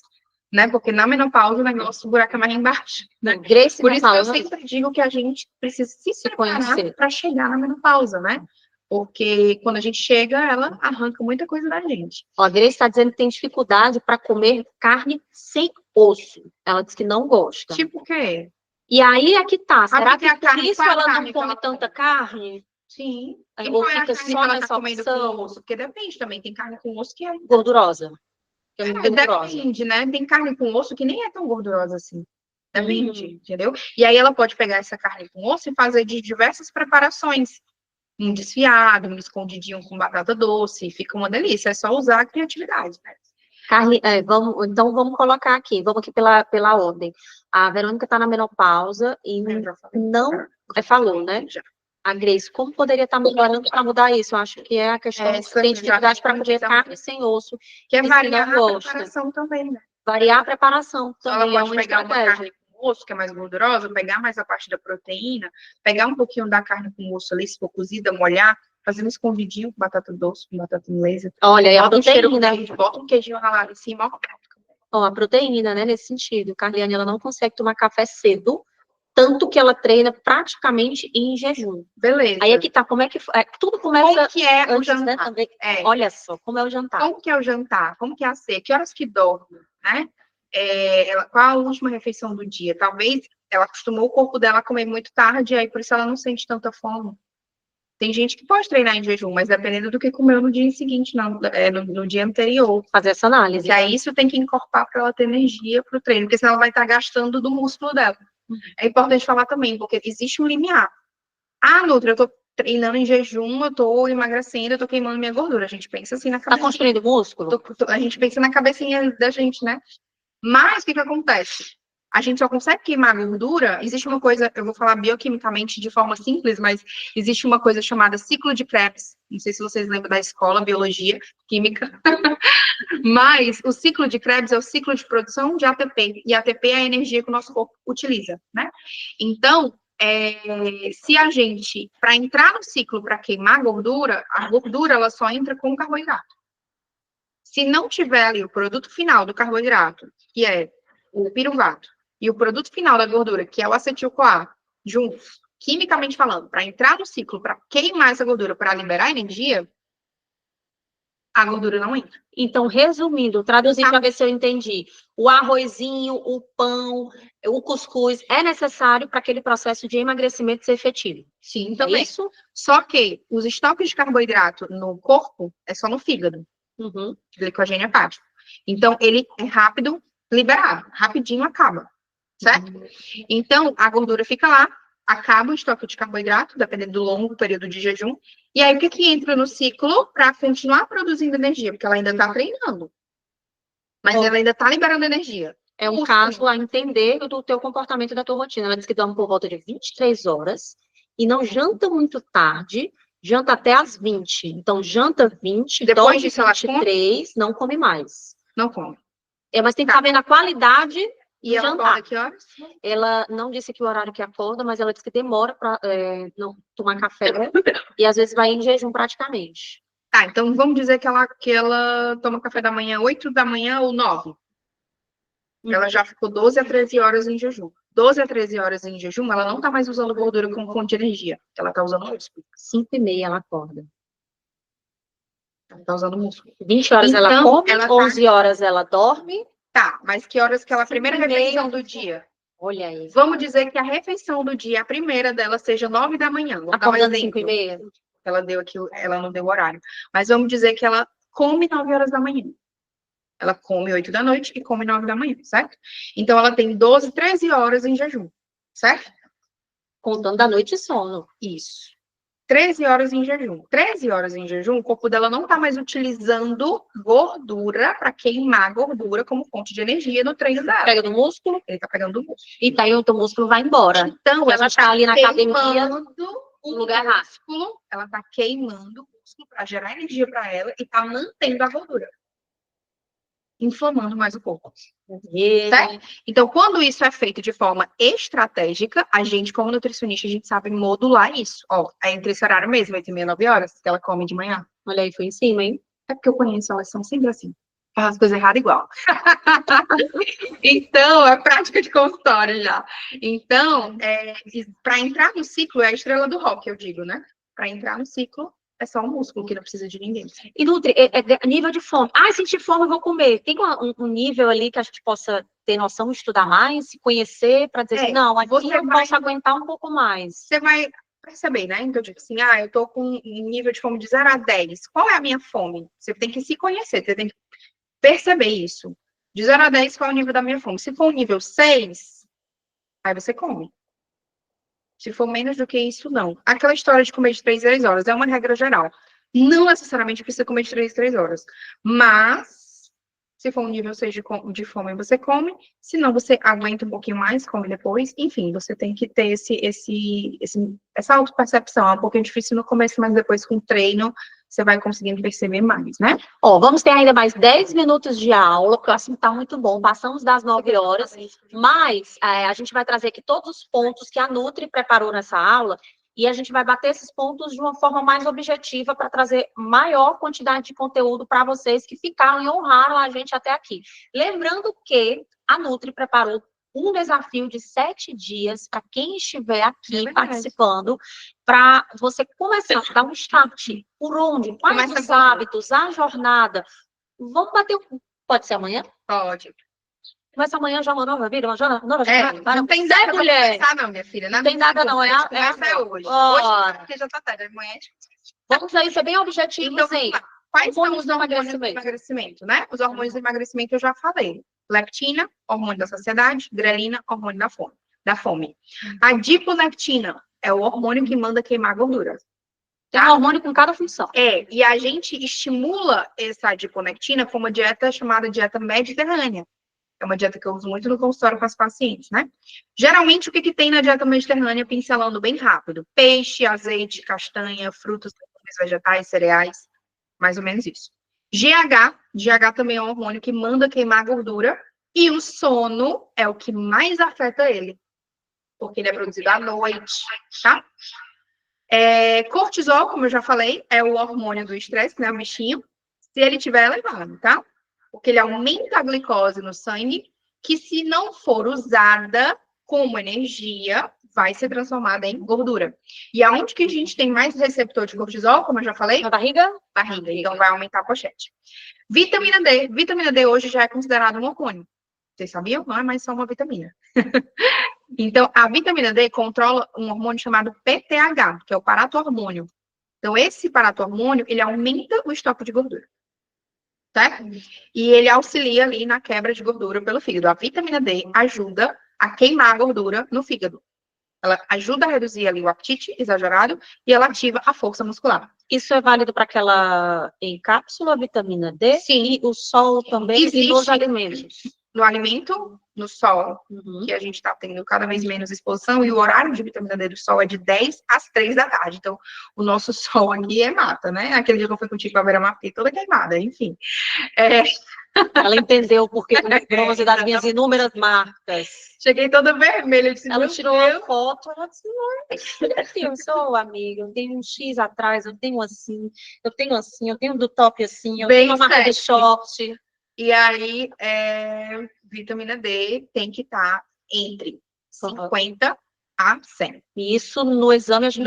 Speaker 2: né? Porque na menopausa o negócio, o buraco é mais embaixo, né?
Speaker 1: Grace
Speaker 2: Por
Speaker 1: tá
Speaker 2: isso que eu
Speaker 1: falando,
Speaker 2: sempre digo que a gente precisa se preparar
Speaker 1: conhecer.
Speaker 2: para chegar na menopausa, né? Porque quando a gente chega, ela arranca muita coisa da gente.
Speaker 1: ó, a Grace está dizendo que tem dificuldade para comer carne sem osso. Ela diz que não gosta.
Speaker 2: Tipo o quê?
Speaker 1: E aí é que tá. Será
Speaker 2: porque a
Speaker 1: que por
Speaker 2: carne-
Speaker 1: isso
Speaker 2: qual é a
Speaker 1: ela
Speaker 2: carne
Speaker 1: não
Speaker 2: que
Speaker 1: come
Speaker 2: ela
Speaker 1: tanta
Speaker 2: come?
Speaker 1: carne?
Speaker 2: Sim. E
Speaker 1: Ou
Speaker 2: qual é a
Speaker 1: fica
Speaker 2: carne que
Speaker 1: só
Speaker 2: ela tá
Speaker 1: nessa
Speaker 2: comendo com
Speaker 1: opção
Speaker 2: osso? Porque depende também. Tem carne com osso que é
Speaker 1: gordurosa? Que é muito gordurosa.
Speaker 2: Depende, né? Tem carne com osso que nem é tão gordurosa assim. Depende, entendeu? E aí ela pode pegar essa carne com osso e fazer de diversas preparações. Um desfiado, um escondidinho com batata doce. Fica uma delícia. É só usar a criatividade, né?
Speaker 1: Carne, então vamos colocar aqui, vamos aqui pela ordem. A Verônica está na menopausa e
Speaker 2: Já falei.
Speaker 1: não falou, né?
Speaker 2: Já.
Speaker 1: A Grace, como poderia estar melhorando para mudar isso? Eu acho que é a questão de
Speaker 2: Essa
Speaker 1: tem
Speaker 2: já
Speaker 1: dificuldade para
Speaker 2: entendi
Speaker 1: comer
Speaker 2: também.
Speaker 1: carne sem osso,
Speaker 2: Que é
Speaker 1: diz que
Speaker 2: variar
Speaker 1: não
Speaker 2: a
Speaker 1: gosta.
Speaker 2: preparação também, né?
Speaker 1: Variar a preparação
Speaker 2: Então, ela
Speaker 1: também é
Speaker 2: pode
Speaker 1: uma
Speaker 2: pegar uma
Speaker 1: estratégia.
Speaker 2: carne com osso, que é mais gordurosa, pegar mais a parte da proteína, pegar um pouquinho da carne com osso ali, se for cozida, molhar, fazer um escondidinho com batata doce, com batata inglesa.
Speaker 1: Olha, e a
Speaker 2: Bota um cheiro
Speaker 1: proteína,
Speaker 2: verde, bota um queijinho ralado em cima, ó.
Speaker 1: a proteína, né, nesse sentido. Carliane, ela não consegue tomar café cedo, tanto que ela treina praticamente em jejum.
Speaker 2: Beleza.
Speaker 1: Aí aqui tá, como é que tudo começa
Speaker 2: Como que é o
Speaker 1: antes, né,
Speaker 2: jantar?
Speaker 1: também.
Speaker 2: É.
Speaker 1: Olha só, como é o jantar.
Speaker 2: Como que é o jantar? Como que é a ceia? Que horas que dorme, né? Qual a última refeição do dia? Talvez ela acostumou o corpo dela a comer muito tarde, aí por isso ela não sente tanta fome. Tem gente que pode treinar em jejum, mas dependendo do que comeu no dia seguinte, no dia anterior.
Speaker 1: Fazer essa análise.
Speaker 2: E aí isso tem que incorporar para ela ter energia para o treino, porque senão ela vai estar gastando do músculo dela. É importante falar também, porque existe um limiar. Ah, Nutri, eu tô treinando em jejum, eu tô emagrecendo, eu tô queimando minha gordura. A gente pensa assim na
Speaker 1: Tá
Speaker 2: cabeça.
Speaker 1: construindo músculo?
Speaker 2: A gente pensa na cabecinha da gente, né? Mas o que acontece? A gente só consegue queimar gordura. Existe uma coisa, eu vou falar bioquimicamente de forma simples, mas existe uma coisa chamada ciclo de Krebs. Não sei se vocês lembram da escola, biologia, química. Mas o ciclo de Krebs é o ciclo de produção de ATP. E ATP é a energia que o nosso corpo utiliza, né? Então, se a gente, para entrar no ciclo para queimar gordura, a gordura ela só entra com o carboidrato. Se não tiver ali o produto final do carboidrato, que é o piruvato, e o produto final da gordura, que é o acetil-CoA, juntos, quimicamente falando, para entrar no ciclo, para queimar essa gordura, para liberar energia, a gordura não entra.
Speaker 1: Então, resumindo, traduzindo para ver se eu entendi. O arrozinho, o pão, o cuscuz é necessário para aquele processo de emagrecimento ser efetivo.
Speaker 2: Sim,
Speaker 1: É
Speaker 2: também.
Speaker 1: isso?
Speaker 2: Só que os estoques de carboidrato no corpo é só no fígado.
Speaker 1: Uhum.
Speaker 2: Glicogênio hepático. Então, ele é rápido liberado, rapidinho acaba, certo? Então, a gordura fica lá, acaba o estoque de carboidrato, dependendo do longo período de jejum, e aí o que entra no ciclo para continuar produzindo energia? Porque ela ainda está treinando, mas ela ainda está liberando energia.
Speaker 1: É um caso a entender do teu comportamento e da tua rotina. Ela diz que dorme por volta de 23 horas e não janta muito tarde, janta até às 20. Então, janta 20,
Speaker 2: Depois
Speaker 1: dorme
Speaker 2: disso, ela
Speaker 1: 23, não come mais.
Speaker 2: Não come.
Speaker 1: Mas tem que estar vendo a qualidade
Speaker 2: E ela
Speaker 1: jantar.
Speaker 2: acorda que horas?
Speaker 1: Ela não disse que o horário que acorda, mas ela disse que demora para não tomar café e às vezes vai em jejum praticamente.
Speaker 2: Tá, então vamos dizer que ela toma café da manhã 8 da manhã ou 9. Ela já ficou 12 a 13 horas em jejum. 12 a 13 horas em jejum, ela não tá mais usando gordura como fonte de energia. Ela tá usando músculo.
Speaker 1: 5h30 ela acorda.
Speaker 2: Ela tá usando músculo.
Speaker 1: 20 horas ela
Speaker 2: Então,
Speaker 1: come,
Speaker 2: ela tá-
Speaker 1: 11 horas ela dorme.
Speaker 2: Tá, mas que horas que ela... A primeira
Speaker 1: 5h30.
Speaker 2: refeição do dia.
Speaker 1: Olha aí.
Speaker 2: Vamos dizer que a refeição do dia, a primeira dela, seja 9 da manhã. Vamos dar um
Speaker 1: Acordando
Speaker 2: exemplo.
Speaker 1: 5h30.
Speaker 2: Ela deu aqui, ela não deu horário. Mas vamos dizer que ela come 9 horas da manhã. Ela come 8 da noite e come 9 da manhã, certo? Então, ela tem 12, 13 horas em jejum, certo?
Speaker 1: Contando da noite de sono.
Speaker 2: Isso. 13 horas em jejum. 13 horas em jejum, o corpo dela não tá mais utilizando gordura para queimar gordura como fonte de energia no treino dela.
Speaker 1: Pega do músculo,
Speaker 2: Ele tá pegando o músculo.
Speaker 1: e daí o teu músculo vai embora.
Speaker 2: Então,
Speaker 1: Ela tá ali na academia,
Speaker 2: queimando
Speaker 1: no
Speaker 2: o
Speaker 1: lugar errado.
Speaker 2: músculo, ela tá queimando o músculo para gerar energia para ela e tá mantendo a gordura. Inflamando mais o corpo. Certo? Então, quando isso é feito de forma estratégica, a gente, como nutricionista, a gente sabe modular isso. Ó, é entre esse horário mesmo, 8h30, 9 horas, que ela come de manhã.
Speaker 1: Olha aí, foi em cima, hein?
Speaker 2: É porque eu conheço, elas são sempre assim. Faz as coisas erradas igual. Então, é prática de consultório já. Então, para entrar no ciclo, é a estrela do rock, eu digo, né? Para entrar no ciclo, é só um músculo que não precisa de ninguém.
Speaker 1: E Nutri, nível de fome. Senti fome, eu vou comer. Tem um nível ali que a gente possa ter noção, estudar mais, se conhecer, para dizer assim, não, aqui eu posso aguentar um pouco mais.
Speaker 2: Você vai perceber, né? Então, eu digo assim, eu tô com um nível de fome de 0 a 10. Qual é a minha fome? Você tem que se conhecer, você tem que perceber isso. De 0 a 10, qual é o nível da minha fome? Se for um nível 6, aí você come. Se for menos do que isso, não. Aquela história de comer de 3 em 3 horas é uma regra geral. Não necessariamente precisa comer de 3 em 3 horas. Mas, se for um nível 6 de fome, você come. Se não, você aguenta um pouquinho mais, come depois. Enfim, você tem que ter essa autopercepção. É um pouquinho difícil no começo, mas depois com treino, você vai conseguindo perceber mais, né?
Speaker 1: Vamos ter ainda mais 10 minutos de aula, porque o assunto está muito bom. Passamos das 9 horas, mas a gente vai trazer aqui todos os pontos que a Nutri preparou nessa aula e a gente vai bater esses pontos de uma forma mais objetiva para trazer maior quantidade de conteúdo para vocês que ficaram e honraram a gente até aqui. Lembrando que a Nutri preparou um desafio de 7 dias para quem estiver aqui participando, para você começar a dar um start. Por onde? Quais os hábitos, a jornada. Vamos bater pode ser amanhã?
Speaker 2: Pode.
Speaker 1: Começa amanhã já uma nova vida, uma nova
Speaker 2: jornada? Não tem nada pra começar, não, minha filha.
Speaker 1: Não tem nada, não.
Speaker 2: Começa hoje. Hoje, porque já tá tarde. Amanhã
Speaker 1: vamos aí ser bem objetivo,
Speaker 2: então,
Speaker 1: assim.
Speaker 2: Quais são os hormônios do emagrecimento, né? Os hormônios do emagrecimento eu já falei. Leptina, hormônio da saciedade. Grelina, hormônio da fome. A adiponectina é o hormônio que manda queimar gordura.
Speaker 1: Tem um hormônio com cada função.
Speaker 2: E a gente estimula essa adiponectina com uma dieta chamada dieta mediterrânea. É uma dieta que eu uso muito no consultório com as pacientes, né? Geralmente, o que tem na dieta mediterrânea, pincelando bem rápido? Peixe, azeite, castanha, frutas, vegetais, cereais, mais ou menos isso. GH também é um hormônio que manda queimar gordura e o sono é o que mais afeta ele, porque ele é produzido à noite, tá? Cortisol, como eu já falei, é o hormônio do estresse, né? O bichinho, se ele tiver elevado, tá? Porque ele aumenta a glicose no sangue, que se não for usada como energia, vai ser transformada em gordura. E aonde que a gente tem mais receptor de cortisol, como eu já falei?
Speaker 1: Na barriga?
Speaker 2: Barriga, então vai aumentar a pochete. Vitamina D. Vitamina D hoje já é considerado um hormônio. Vocês sabiam? Não é mais só uma vitamina. Então, a vitamina D controla um hormônio chamado PTH, que é o paratormônio. Então, esse paratormônio, ele aumenta o estoque de gordura. Certo? E ele auxilia ali na quebra de gordura pelo fígado. A vitamina D ajuda a queimar a gordura no fígado. Ela ajuda a reduzir ali o apetite exagerado e ela ativa a força muscular.
Speaker 1: Isso é válido para aquela em cápsula, vitamina D?
Speaker 2: Sim.
Speaker 1: E o sol também e nos alimentos?
Speaker 2: No alimento, no sol, que a gente está tendo cada vez menos exposição, e o horário de vitamina D do sol é de 10 às 3 da tarde. Então, o nosso sol aqui é mata, né? Aquele dia que eu fui contigo para beira-mar, fiquei toda queimada, enfim.
Speaker 1: Ela entendeu porque o bronze das minhas inúmeras marcas.
Speaker 2: Cheguei toda vermelha. Disse,
Speaker 1: ela tirou uma foto, ela disse, eu sou amiga, eu tenho um X atrás, eu tenho assim, eu tenho do top assim, eu tenho uma marca de short.
Speaker 2: E aí, vitamina D tem que estar entre 50 a 100.
Speaker 1: E isso no exame a gente...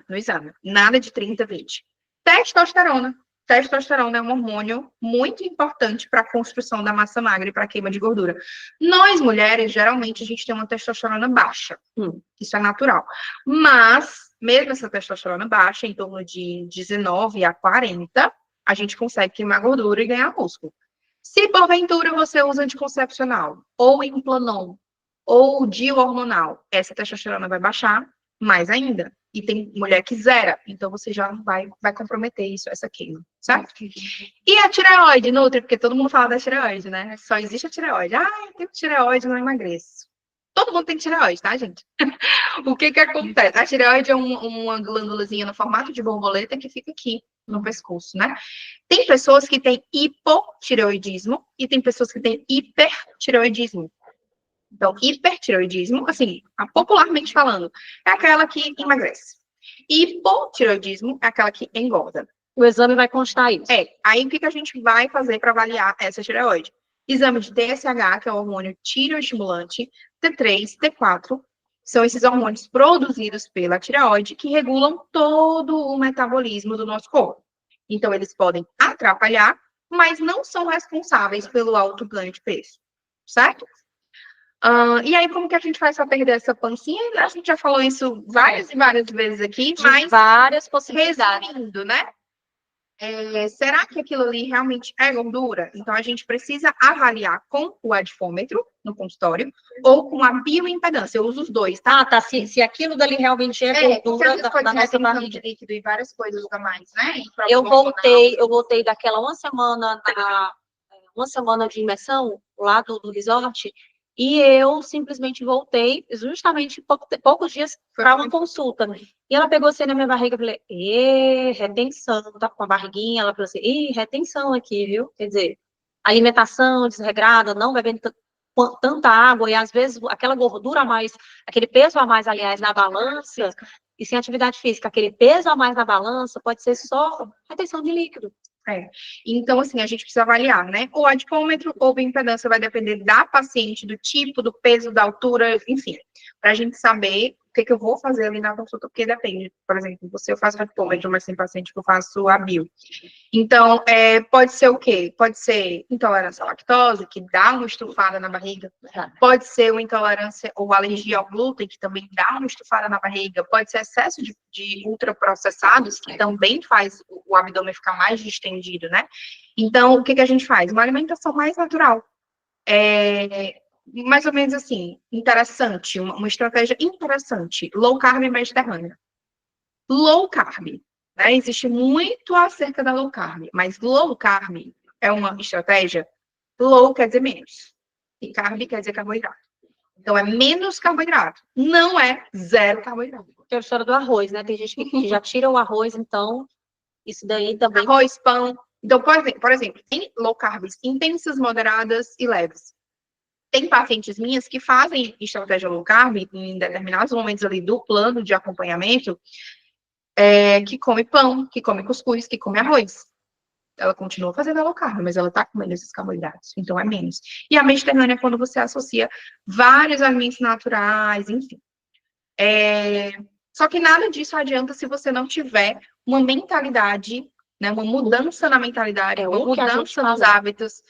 Speaker 2: No exame. Nada de 30, 20. Testosterona. Testosterona é um hormônio muito importante para a construção da massa magra e para a queima de gordura. Nós, mulheres, geralmente, a gente tem uma testosterona baixa. Isso é natural. Mas, mesmo essa testosterona baixa, em torno de 19 a 40, a gente consegue queimar gordura e ganhar músculo. Se, porventura, você usa anticoncepcional, ou Implanon, ou DIU hormonal, essa testosterona vai baixar mais ainda. E tem mulher que zera, então você já não vai comprometer isso, essa queima, certo? E a tireoide, Nutri, porque todo mundo fala da tireoide, né? Só existe a tireoide. Eu tenho tireoide, não emagreço. Todo mundo tem tireoide, tá, gente? O que acontece? A tireoide é uma glândulazinha no formato de borboleta que fica aqui no pescoço, né? Tem pessoas que têm hipotireoidismo e tem pessoas que têm hipertireoidismo. Então, hipertireoidismo, assim, popularmente falando, é aquela que emagrece. Hipotireoidismo é aquela que engorda.
Speaker 1: O exame vai constar isso.
Speaker 2: Aí o que a gente vai fazer para avaliar essa tireoide? Exame de TSH, que é o hormônio tireoestimulante, T3, T4, são esses hormônios produzidos pela tireoide que regulam todo o metabolismo do nosso corpo. Então, eles podem atrapalhar, mas não são responsáveis pelo alto ganho de peso, certo? E aí, como que a gente faz para perder essa pancinha? A gente já falou isso várias e várias vezes aqui, mas
Speaker 1: várias possibilidades.
Speaker 2: Resumindo, né? Será que aquilo ali realmente é gordura? Então, a gente precisa avaliar com o adfômetro no consultório ou com a bioimpedância. Eu uso os dois, tá?
Speaker 1: Tá. Se aquilo dali realmente é gordura da nossa barriga.
Speaker 2: De líquido e várias coisas a mais, né?
Speaker 1: Eu voltei daquela uma semana de imersão lá do resort, e eu simplesmente voltei, justamente poucos dias para uma consulta. E ela pegou assim na minha barriga e falei, retenção, tá com a barriguinha. Ela falou assim, retenção aqui, viu? Quer dizer, alimentação desregrada, não bebendo tanta água, e às vezes aquela gordura a mais, aquele peso a mais, aliás, na balança, e sem atividade física, aquele peso a mais na balança pode ser só retenção de líquido.
Speaker 2: Então, assim, a gente precisa avaliar, né? O adipômetro ou bioimpedância vai depender da paciente, do tipo, do peso, da altura, enfim, para a gente saber o que eu vou fazer ali na consulta, porque depende. Por exemplo, eu faço adipômetro, mas tem paciente que eu faço a bio. Então, pode ser o quê? Pode ser intolerância à lactose, que dá uma estufada na barriga. Pode ser uma intolerância ou alergia ao glúten, que também dá uma estufada na barriga. Pode ser excesso de ultraprocessados, que também faz o abdômen ficar mais distendido, né? Então, o que a gente faz? Uma alimentação mais natural. Mais ou menos assim, interessante, uma estratégia interessante. Low carb mediterrânea. Low carb. Né? Existe muito acerca da low carb, mas low carb é uma estratégia. Low quer dizer menos. E carb quer dizer carboidrato. Então, é menos carboidrato. Não é zero carboidrato.
Speaker 1: Que é a história do arroz, né? Tem gente que já tira o arroz, então isso daí também...
Speaker 2: Arroz, pão. Então, por exemplo, tem low carbs intensas, moderadas e leves. Tem pacientes minhas que fazem estratégia low carb em determinados momentos ali do plano de acompanhamento, que come pão, que come cuscuz, que come arroz. Ela continua fazendo a low carb, mas ela tá comendo esses carboidratos, então é menos. E a mediterrânea é quando você associa vários alimentos naturais, enfim. Só que nada disso adianta se você não tiver uma mentalidade, né, uma mudança na mentalidade, uma mudança nos hábitos.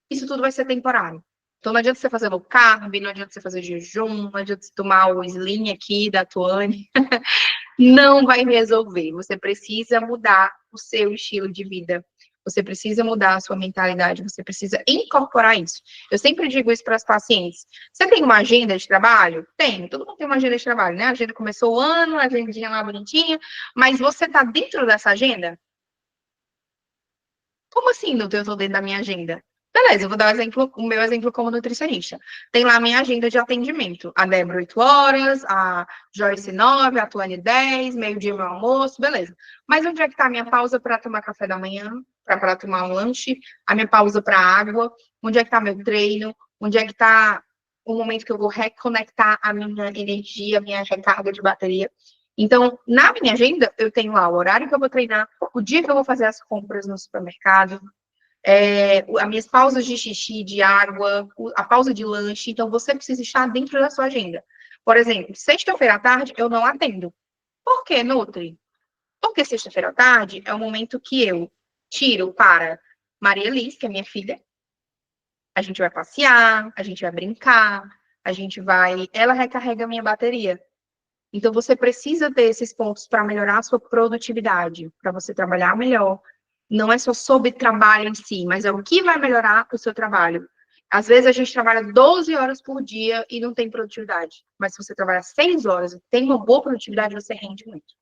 Speaker 2: Isso tudo vai ser temporário. Então, não adianta você fazer low carb, não adianta você fazer jejum, não adianta você tomar o Slim aqui da Tuane. Não vai resolver. Você precisa mudar o seu estilo de vida. Você precisa mudar a sua mentalidade. Você precisa incorporar isso. Eu sempre digo isso para as pacientes. Você tem uma agenda de trabalho? Tenho. Todo mundo tem uma agenda de trabalho, né? A agenda começou o ano, a agendinha lá bonitinha. Mas você está dentro dessa agenda? Como assim não estou dentro da minha agenda? Beleza, eu vou dar o meu exemplo como nutricionista. Tem lá a minha agenda de atendimento. A Débora, 8 horas, a Joyce, 9, a Tuane, 10, meio-dia, meu almoço, beleza. Mas onde é que está a minha pausa para tomar café da manhã, para tomar um lanche, a minha pausa para água, onde é que está meu treino, onde é que está o momento que eu vou reconectar a minha energia, a minha recarga de bateria. Então, na minha agenda, eu tenho lá o horário que eu vou treinar, o dia que eu vou fazer as compras no supermercado, as minhas pausas de xixi, de água, a pausa de lanche. Então, você precisa estar dentro da sua agenda. Por exemplo, sexta-feira à tarde, eu não atendo. Por quê, Nutri? Porque sexta-feira à tarde é o momento que eu tiro para Maria Liz, que é minha filha. A gente vai passear, a gente vai brincar, ela recarrega a minha bateria. Então, você precisa ter esses pontos para melhorar a sua produtividade, para você trabalhar melhor. Não é só sobre trabalho em si, mas é o que vai melhorar o seu trabalho. Às vezes a gente trabalha 12 horas por dia e não tem produtividade. Mas se você trabalha 6 horas e tem uma boa produtividade, você rende muito.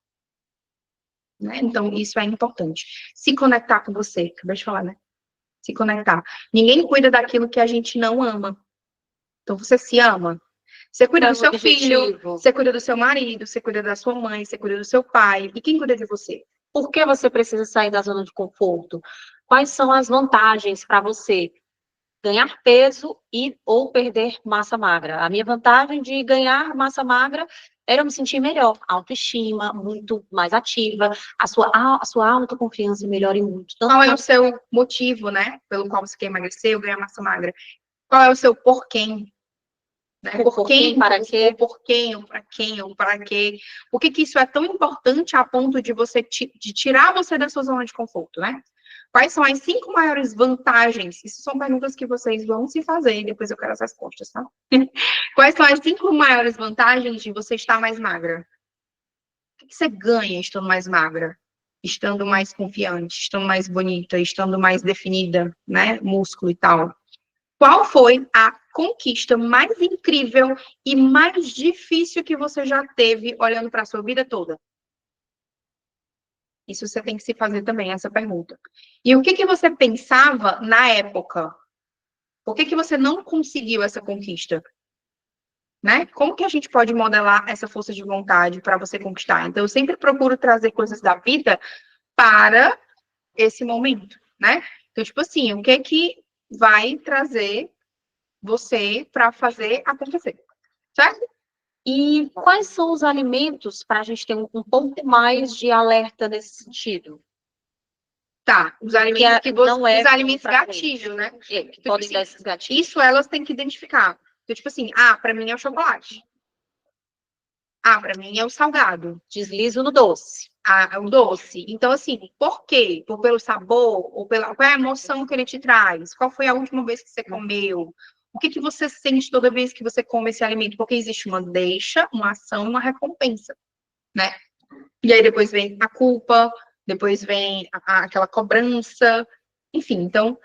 Speaker 2: Né? Então, isso é importante. Se conectar com você, acabei de falar, né? Se conectar. Ninguém cuida daquilo que a gente não ama. Então, você se ama. Você cuida do seu filho, você cuida do seu marido, você cuida da sua mãe, você cuida do seu pai. E quem cuida de você?
Speaker 1: Por que você precisa sair da zona de conforto? Quais são as vantagens para você ganhar peso e ou perder massa magra? A minha vantagem de ganhar massa magra era eu me sentir melhor, autoestima, muito mais ativa, a sua autoconfiança melhora muito. Tanto
Speaker 2: Qual é o seu motivo, né? Pelo qual você quer emagrecer ou ganhar massa magra? Qual é o seu porquê? Né?
Speaker 1: Por quem, para quê?
Speaker 2: Por quem, ou para quem, ou para quê? Por que que isso é tão importante a ponto de você de tirar você da sua zona de conforto, né? Quais são as 5 maiores vantagens? Isso são perguntas que vocês vão se fazer e depois eu quero as respostas, tá? Quais são as 5 maiores vantagens de você estar mais magra? O que você ganha estando mais magra? Estando mais confiante, estando mais bonita, estando mais definida, né? Músculo e tal. Qual foi a conquista mais incrível e mais difícil que você já teve olhando para a sua vida toda? Isso você tem que se fazer também, essa pergunta. E o que que você pensava na época? Por que que você não conseguiu essa conquista? Né? Como que a gente pode modelar essa força de vontade para você conquistar? Então, eu sempre procuro trazer coisas da vida para esse momento, né? Então, tipo assim, o que que vai trazer você para fazer acontecer, certo?
Speaker 1: E quais são os alimentos para a gente ter um pouco mais de alerta nesse sentido?
Speaker 2: Tá, os alimentos que você,
Speaker 1: não é
Speaker 2: os alimentos
Speaker 1: pra
Speaker 2: gatilho, né?
Speaker 1: que
Speaker 2: Tipo
Speaker 1: podem
Speaker 2: assim,
Speaker 1: dar esses gatilhos.
Speaker 2: isso elas têm que identificar. Então, tipo assim, para mim é o chocolate. Para mim é o salgado.
Speaker 1: Deslizo no doce.
Speaker 2: É o doce. Então, assim, por quê? Pelo sabor? Ou qual é a emoção que ele te traz? Qual foi a última vez que você comeu? O que que você sente toda vez que você come esse alimento? Porque existe uma deixa, uma ação e uma recompensa, né? E aí depois vem a culpa, depois vem aquela cobrança, enfim, então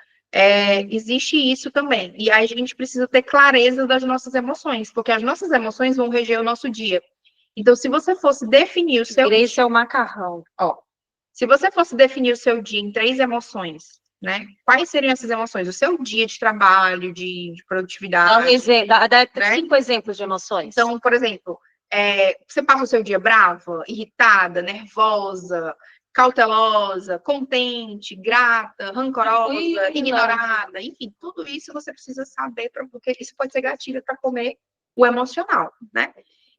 Speaker 2: existe isso também. E aí a gente precisa ter clareza das nossas emoções, porque as nossas emoções vão reger o nosso dia. Então, se você fosse definir o seu
Speaker 1: Esse é o macarrão.
Speaker 2: se você fosse definir o seu dia em 3 emoções, né? Quais seriam essas emoções? O seu dia de trabalho, de produtividade.
Speaker 1: Dá
Speaker 2: né?
Speaker 1: 5 exemplos de emoções.
Speaker 2: Então, por exemplo, você passa o seu dia brava, irritada, nervosa, cautelosa, contente, grata, rancorosa, ignorada, enfim, tudo isso você precisa saber, porque isso pode ser gatilho para comer o emocional, né?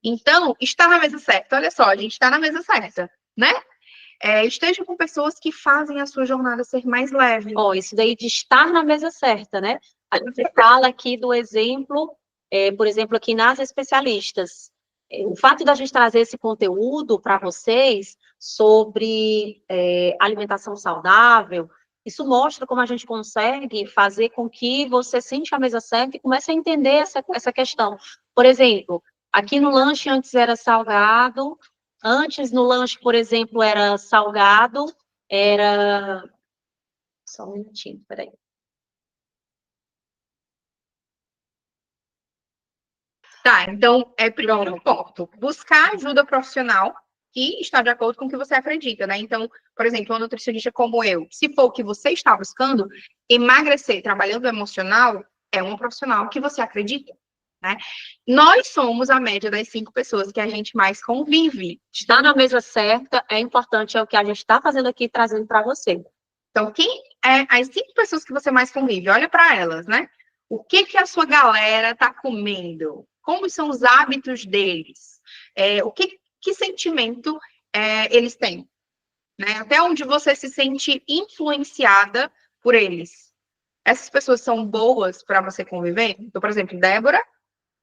Speaker 2: Então, está na mesa certa. Olha só, a gente está na mesa certa, né? Esteja com pessoas que fazem a sua jornada ser mais leve.
Speaker 1: Isso daí de estar na mesa certa, né? A gente fala aqui do exemplo, por exemplo, aqui nas especialistas. O fato da gente trazer esse conteúdo para vocês sobre alimentação saudável, isso mostra como a gente consegue fazer com que você sente a mesa certa e comece a entender essa questão. Por exemplo, aqui no lanche antes era salgado, antes no lanche, por exemplo, era salgado, era... Só um minutinho, peraí.
Speaker 2: Tá, então, primeiro ponto, buscar ajuda profissional que está de acordo com o que você acredita, né? Então, por exemplo, uma nutricionista como eu, se for o que você está buscando, emagrecer trabalhando emocional é um profissional que você acredita, né? Nós somos a média das 5 pessoas que a gente mais convive.
Speaker 1: Estar na mesa certa é importante, é o que a gente está fazendo aqui, trazendo para você.
Speaker 2: Então, quem é as 5 pessoas que você mais convive? Olha para elas, né? O que que a sua galera está comendo? Como são os hábitos deles? Que sentimento eles têm? Né? Até onde você se sente influenciada por eles? Essas pessoas são boas para você conviver? Então, por exemplo, Débora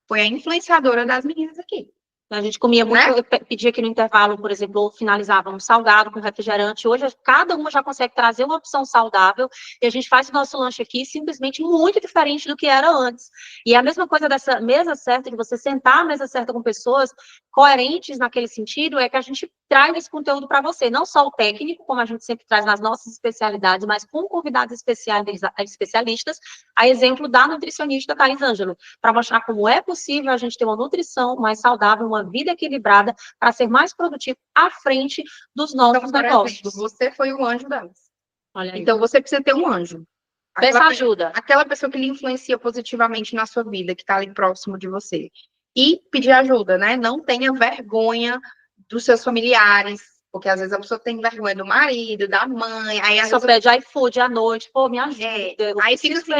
Speaker 2: foi a influenciadora das meninas aqui.
Speaker 1: A gente comia muito, eu pedia aqui no intervalo, por exemplo, ou finalizava um salgado com refrigerante. Hoje, cada uma já consegue trazer uma opção saudável e a gente faz o nosso lanche aqui simplesmente muito diferente do que era antes. E a mesma coisa dessa mesa certa, de você sentar à mesa certa com pessoas coerentes naquele sentido, é que a gente traz esse conteúdo para você. Não só o técnico, como a gente sempre traz nas nossas especialidades, mas com convidados especialistas, a exemplo da nutricionista Thais Ângelo, para mostrar como é possível a gente ter uma nutrição mais saudável, uma vida equilibrada, para ser mais produtivo à frente dos nossos
Speaker 2: Então, por
Speaker 1: negócios.
Speaker 2: exemplo, você foi o anjo delas.
Speaker 1: Olha aí.
Speaker 2: Então, você precisa ter um anjo.
Speaker 1: Peça ajuda.
Speaker 2: Aquela pessoa que lhe influencia positivamente na sua vida, que está ali próximo de você. E pedir ajuda, né? Não tenha vergonha dos seus familiares, porque às vezes a pessoa tem vergonha do marido, da mãe, aí
Speaker 1: Só pede iFood à noite, pô, me ajuda.
Speaker 2: Aí fica assim,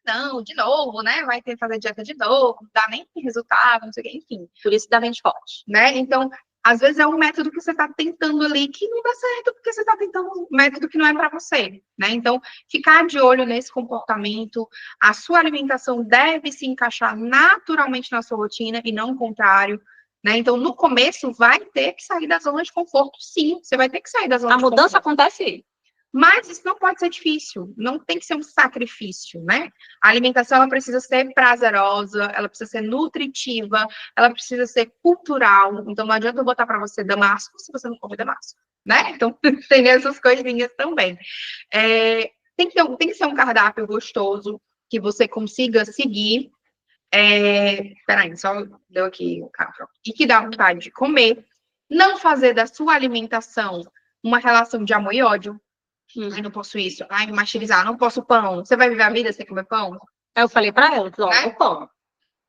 Speaker 2: não, de novo, né? Vai ter que fazer dieta de novo, não dá nem resultado, não sei o que, enfim.
Speaker 1: Por isso dá mente forte.
Speaker 2: Né? Então, às vezes é um método que você está tentando ali que não dá certo, porque você está tentando um método que não é para você, né? Então, ficar de olho nesse comportamento, a sua alimentação deve se encaixar naturalmente na sua rotina e não o contrário, né? Então, no começo, vai ter que sair da zona de conforto, sim, você vai ter que sair da zona de conforto.
Speaker 1: A mudança acontece.
Speaker 2: Mas isso não pode ser difícil, não tem que ser um sacrifício, né? A alimentação, ela precisa ser prazerosa, ela precisa ser nutritiva, ela precisa ser cultural. Então, não adianta eu botar para você damasco se você não come damasco, né? Então, tem essas coisinhas também. Tem que ser um cardápio gostoso, que você consiga seguir. Peraí, só deu aqui o carro. E que dá vontade de comer. Não fazer da sua alimentação uma relação de amor e ódio. Ai, não posso isso. Ai, me martirizar, não posso pão. Você vai viver a vida sem comer pão?
Speaker 1: Aí eu falei para ela, ó, o pão.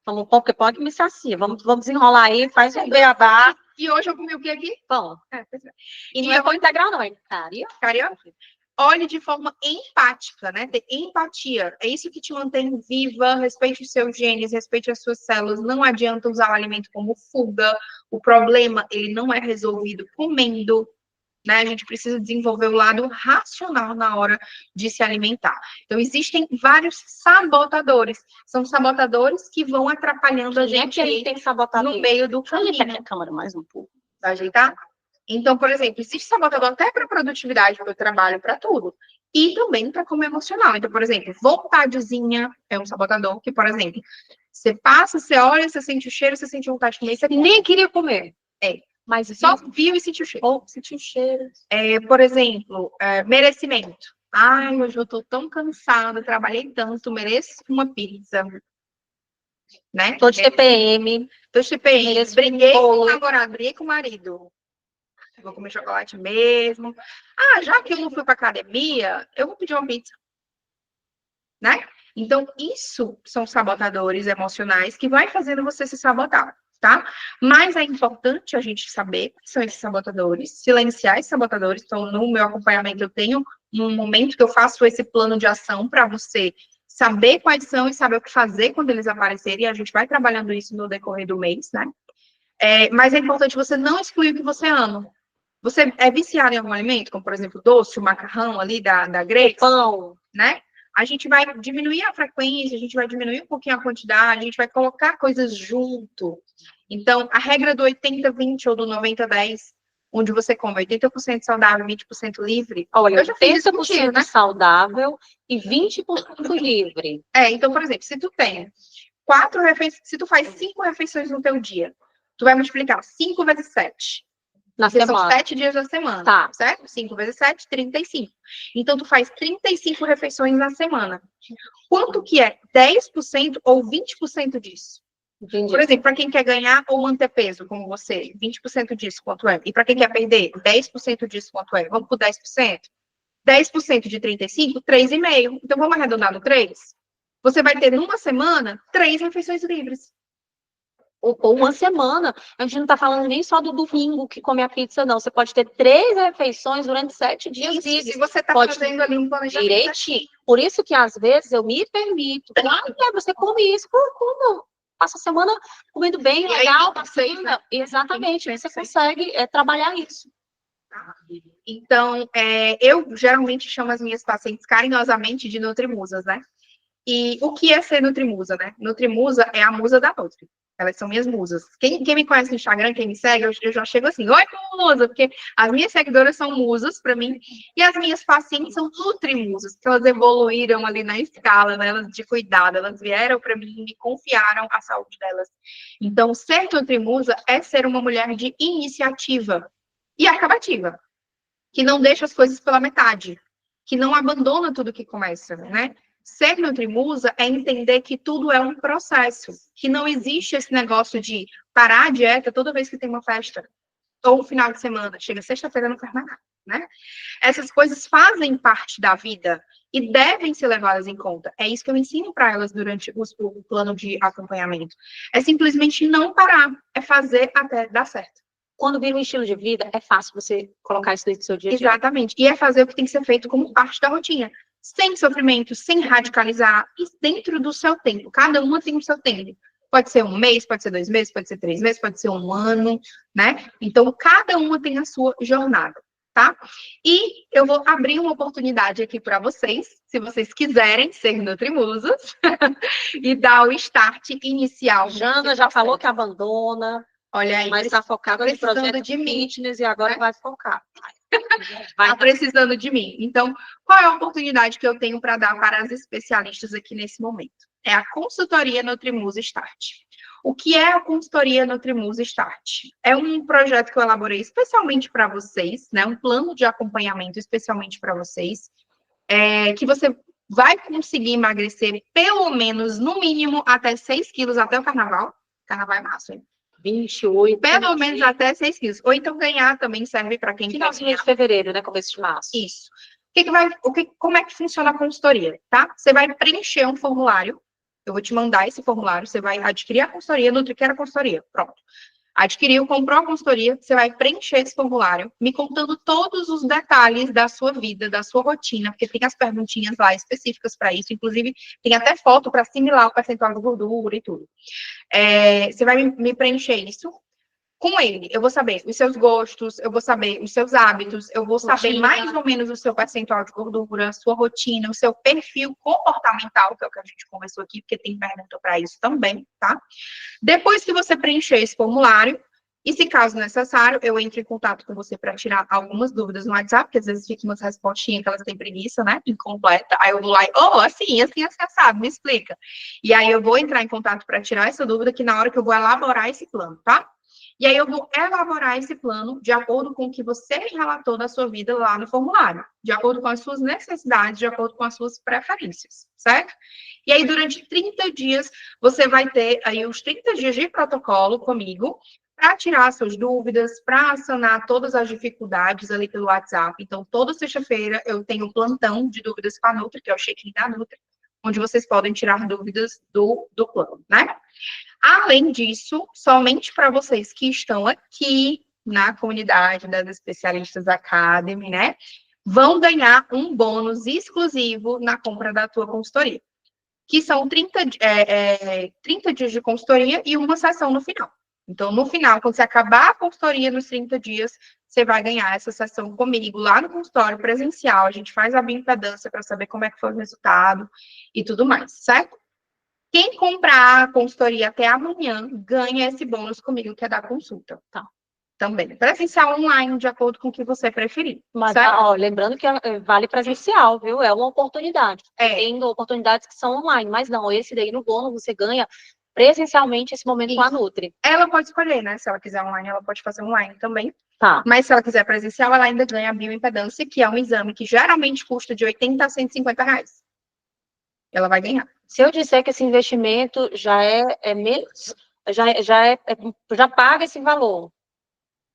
Speaker 1: Vamos pão, porque pode me sacia. Vamos desenrolar aí, faz um beabá.
Speaker 2: E hoje eu comi o que aqui?
Speaker 1: Pão.
Speaker 2: Pois é.
Speaker 1: E não é pão integral, não, é carioca.
Speaker 2: Carioca? Olhe de forma empática, né? Ter empatia. É isso que te mantém viva. Respeite os seus genes, respeite as suas células. Não adianta usar o alimento como fuga. O problema, ele não é resolvido comendo. Né? A gente precisa desenvolver o lado racional na hora de se alimentar. Então, existem vários sabotadores. São sabotadores que vão atrapalhando a gente
Speaker 1: tem sabotador
Speaker 2: no meio do caminho.
Speaker 1: Deixa a câmera mais um pouco.
Speaker 2: Vai ajeitar? Então, por exemplo, existe sabotador até para produtividade, para o trabalho, para tudo. E também para como emocional. Então, por exemplo, vontadezinha é um sabotador que, por exemplo, você passa, você olha, você sente o cheiro, você sente vontade de comer, você
Speaker 1: nem queria comer.
Speaker 2: Mas só viu e sentiu o cheiro.
Speaker 1: Ou sentiu o cheiro.
Speaker 2: Por exemplo, merecimento. Ai, hoje eu tô tão cansada, trabalhei tanto, mereço uma pizza. Né?
Speaker 1: Tô de TPM.
Speaker 2: Tô de TPM. Briguei com o namorado, briguei com o marido. Vou comer chocolate mesmo. Já que eu não fui pra academia, eu vou pedir uma pizza. Né? Então, isso são sabotadores emocionais que vai fazendo você se sabotar. Tá? Mas é importante a gente saber quais são esses sabotadores, silenciar esses sabotadores. Então, no meu acompanhamento, eu tenho um momento que eu faço esse plano de ação para você saber quais são e saber o que fazer quando eles aparecerem. E a gente vai trabalhando isso no decorrer do mês, né? Mas é importante você não excluir o que você ama. Você é viciado em algum alimento, como, por exemplo, doce, o macarrão ali da Grace,
Speaker 1: pão,
Speaker 2: né? A gente vai diminuir a frequência, a gente vai diminuir um pouquinho a quantidade, a gente vai colocar coisas junto. Então, a regra do 80-20 ou do 90-10, onde você come 80% saudável e 20% livre.
Speaker 1: Olha, eu já fiz 80% né? saudável e 20% livre.
Speaker 2: Então, por exemplo, se tu tem 4 refeições, se tu faz 5 refeições no teu dia, tu vai multiplicar 5 vezes 7.
Speaker 1: Na semana.
Speaker 2: São 7 dias da semana,
Speaker 1: tá.
Speaker 2: Certo? 5 vezes 7, 35. Então, tu faz 35 refeições na semana. Quanto que é 10% ou 20% disso?
Speaker 1: Entendi.
Speaker 2: Por exemplo, para quem quer ganhar ou manter peso, como você, 20% disso, quanto é? E para quem quer perder, 10% disso, quanto é? Vamos por 10%? 10% de 35, 3,5. Então, vamos arredondar no 3? Você vai ter, numa semana, 3 refeições livres.
Speaker 1: Ou uma semana. A gente não está falando nem só do domingo que come a pizza, não. Você pode ter 3 refeições durante 7 dias.
Speaker 2: Isso, se você está fazendo ali um planejamento
Speaker 1: direitinho. Por isso que, às vezes, eu me permito. Claro que você come isso. Como? Passa a semana comendo bem,
Speaker 2: e
Speaker 1: legal.
Speaker 2: Aí, né?
Speaker 1: Exatamente. Aí você consegue trabalhar isso.
Speaker 2: Então, eu geralmente chamo as minhas pacientes carinhosamente de nutrimusas, né? E o que é ser Nutrimusa, né? Nutrimusa é a musa da Nutri. Elas são minhas musas. Quem me conhece no Instagram, quem me segue, eu já chego assim, oi, musa, porque as minhas seguidoras são musas para mim, e as minhas pacientes são Nutrimusas, que elas evoluíram ali na escala, né, elas de cuidado, elas vieram para mim e me confiaram a saúde delas. Então, ser Nutrimusa é ser uma mulher de iniciativa e acabativa, que não deixa as coisas pela metade, que não abandona tudo que começa, né? Ser Nutrimusa é entender que tudo é um processo, que não existe esse negócio de parar a dieta toda vez que tem uma festa, ou um final de semana, chega sexta-feira não faz mais nada, né? Essas coisas fazem parte da vida e devem ser levadas em conta. É isso que eu ensino para elas durante o plano de acompanhamento. É simplesmente não parar, é fazer até dar certo.
Speaker 1: Quando vira um estilo de vida, é fácil você colocar isso dentro do seu dia a dia.
Speaker 2: Exatamente. E é fazer o que tem que ser feito como parte da rotina. Sem sofrimento, sem radicalizar, e dentro do seu tempo. Cada uma tem o seu tempo. Pode ser um mês, pode ser 2 meses, pode ser 3 meses, pode ser um ano, né? Então, cada uma tem a sua jornada, tá? E eu vou abrir uma oportunidade aqui para vocês, se vocês quiserem ser Nutrimusas, e dar o start inicial.
Speaker 1: Jana já falou que abandona.
Speaker 2: Olha aí,
Speaker 1: mas está focada no projeto
Speaker 2: de mim,
Speaker 1: fitness e agora vai focar.
Speaker 2: Está precisando de mim. Então, qual é a oportunidade que eu tenho para dar para as especialistas aqui nesse momento? É a consultoria Nutrimusa Start. O que é a consultoria Nutrimusa Start? É um projeto que eu elaborei especialmente para vocês, né? Um plano de acompanhamento especialmente para vocês, que você vai conseguir emagrecer pelo menos, no mínimo, até 6 quilos até o carnaval. Carnaval é março, hein?
Speaker 1: 28.
Speaker 2: Pelo menos até 6 quilos. Ou então ganhar também serve para quem quer
Speaker 1: Finalzinho de fevereiro, né? Começo de março.
Speaker 2: Isso. Como é que funciona a consultoria, tá? Você vai preencher um formulário. Eu vou te mandar esse formulário. Você vai adquirir a consultoria, Nutriquer a consultoria. Pronto. Adquiriu, comprou a consultoria, você vai preencher esse formulário, me contando todos os detalhes da sua vida, da sua rotina, porque tem as perguntinhas lá específicas para isso, inclusive tem até foto para assimilar o percentual de gordura e tudo. Você vai me preencher isso. Com ele, eu vou saber os seus gostos, eu vou saber os seus hábitos, eu vou saber mais ou menos o seu percentual de gordura, a sua rotina, o seu perfil comportamental, que é o que a gente conversou aqui, porque tem pergunta para isso também, tá? Depois que você preencher esse formulário, e se caso necessário, eu entro em contato com você para tirar algumas dúvidas no WhatsApp, porque às vezes fica umas respostinhas que elas têm preguiça, né? Incompleta. Aí eu vou lá e, assim, sabe, me explica. E aí eu vou entrar em contato para tirar essa dúvida, que na hora que eu vou elaborar esse plano, tá? E aí eu vou elaborar esse plano de acordo com o que você me relatou da sua vida lá no formulário, de acordo com as suas necessidades, de acordo com as suas preferências, certo? E aí, durante 30 dias, você vai ter aí os 30 dias de protocolo comigo para tirar suas dúvidas, para sanar todas as dificuldades ali pelo WhatsApp. Então, toda sexta-feira eu tenho um plantão de dúvidas com a Nutri, que é o check-in da Nutri, onde vocês podem tirar dúvidas do plano, né? Além disso, somente para vocês que estão aqui na comunidade das Especialistas Academy, né, vão ganhar um bônus exclusivo na compra da tua consultoria, que são 30 dias de consultoria e uma sessão no final. Então, no final, quando você acabar a consultoria nos 30 dias, você vai ganhar essa sessão comigo lá no consultório presencial. A gente faz a bioimpedância para saber como é que foi o resultado e tudo mais, certo? Quem comprar a consultoria até amanhã ganha esse bônus comigo, que é da consulta.
Speaker 1: Tá.
Speaker 2: Também. Presencial online, de acordo com o que você preferir.
Speaker 1: Mas, lembrando que vale presencial, viu? É uma oportunidade. Tem oportunidades que são online, mas não, esse daí no bônus você ganha presencialmente esse momento com a Nutri.
Speaker 2: Ela pode escolher, né? Se ela quiser online, ela pode fazer online também.
Speaker 1: Tá.
Speaker 2: Mas se ela quiser presencial, ela ainda ganha a bioimpedância, que é um exame que geralmente custa de 80 a 150 reais. Ela vai ganhar.
Speaker 1: Se eu disser que esse investimento já é menos, já paga esse valor.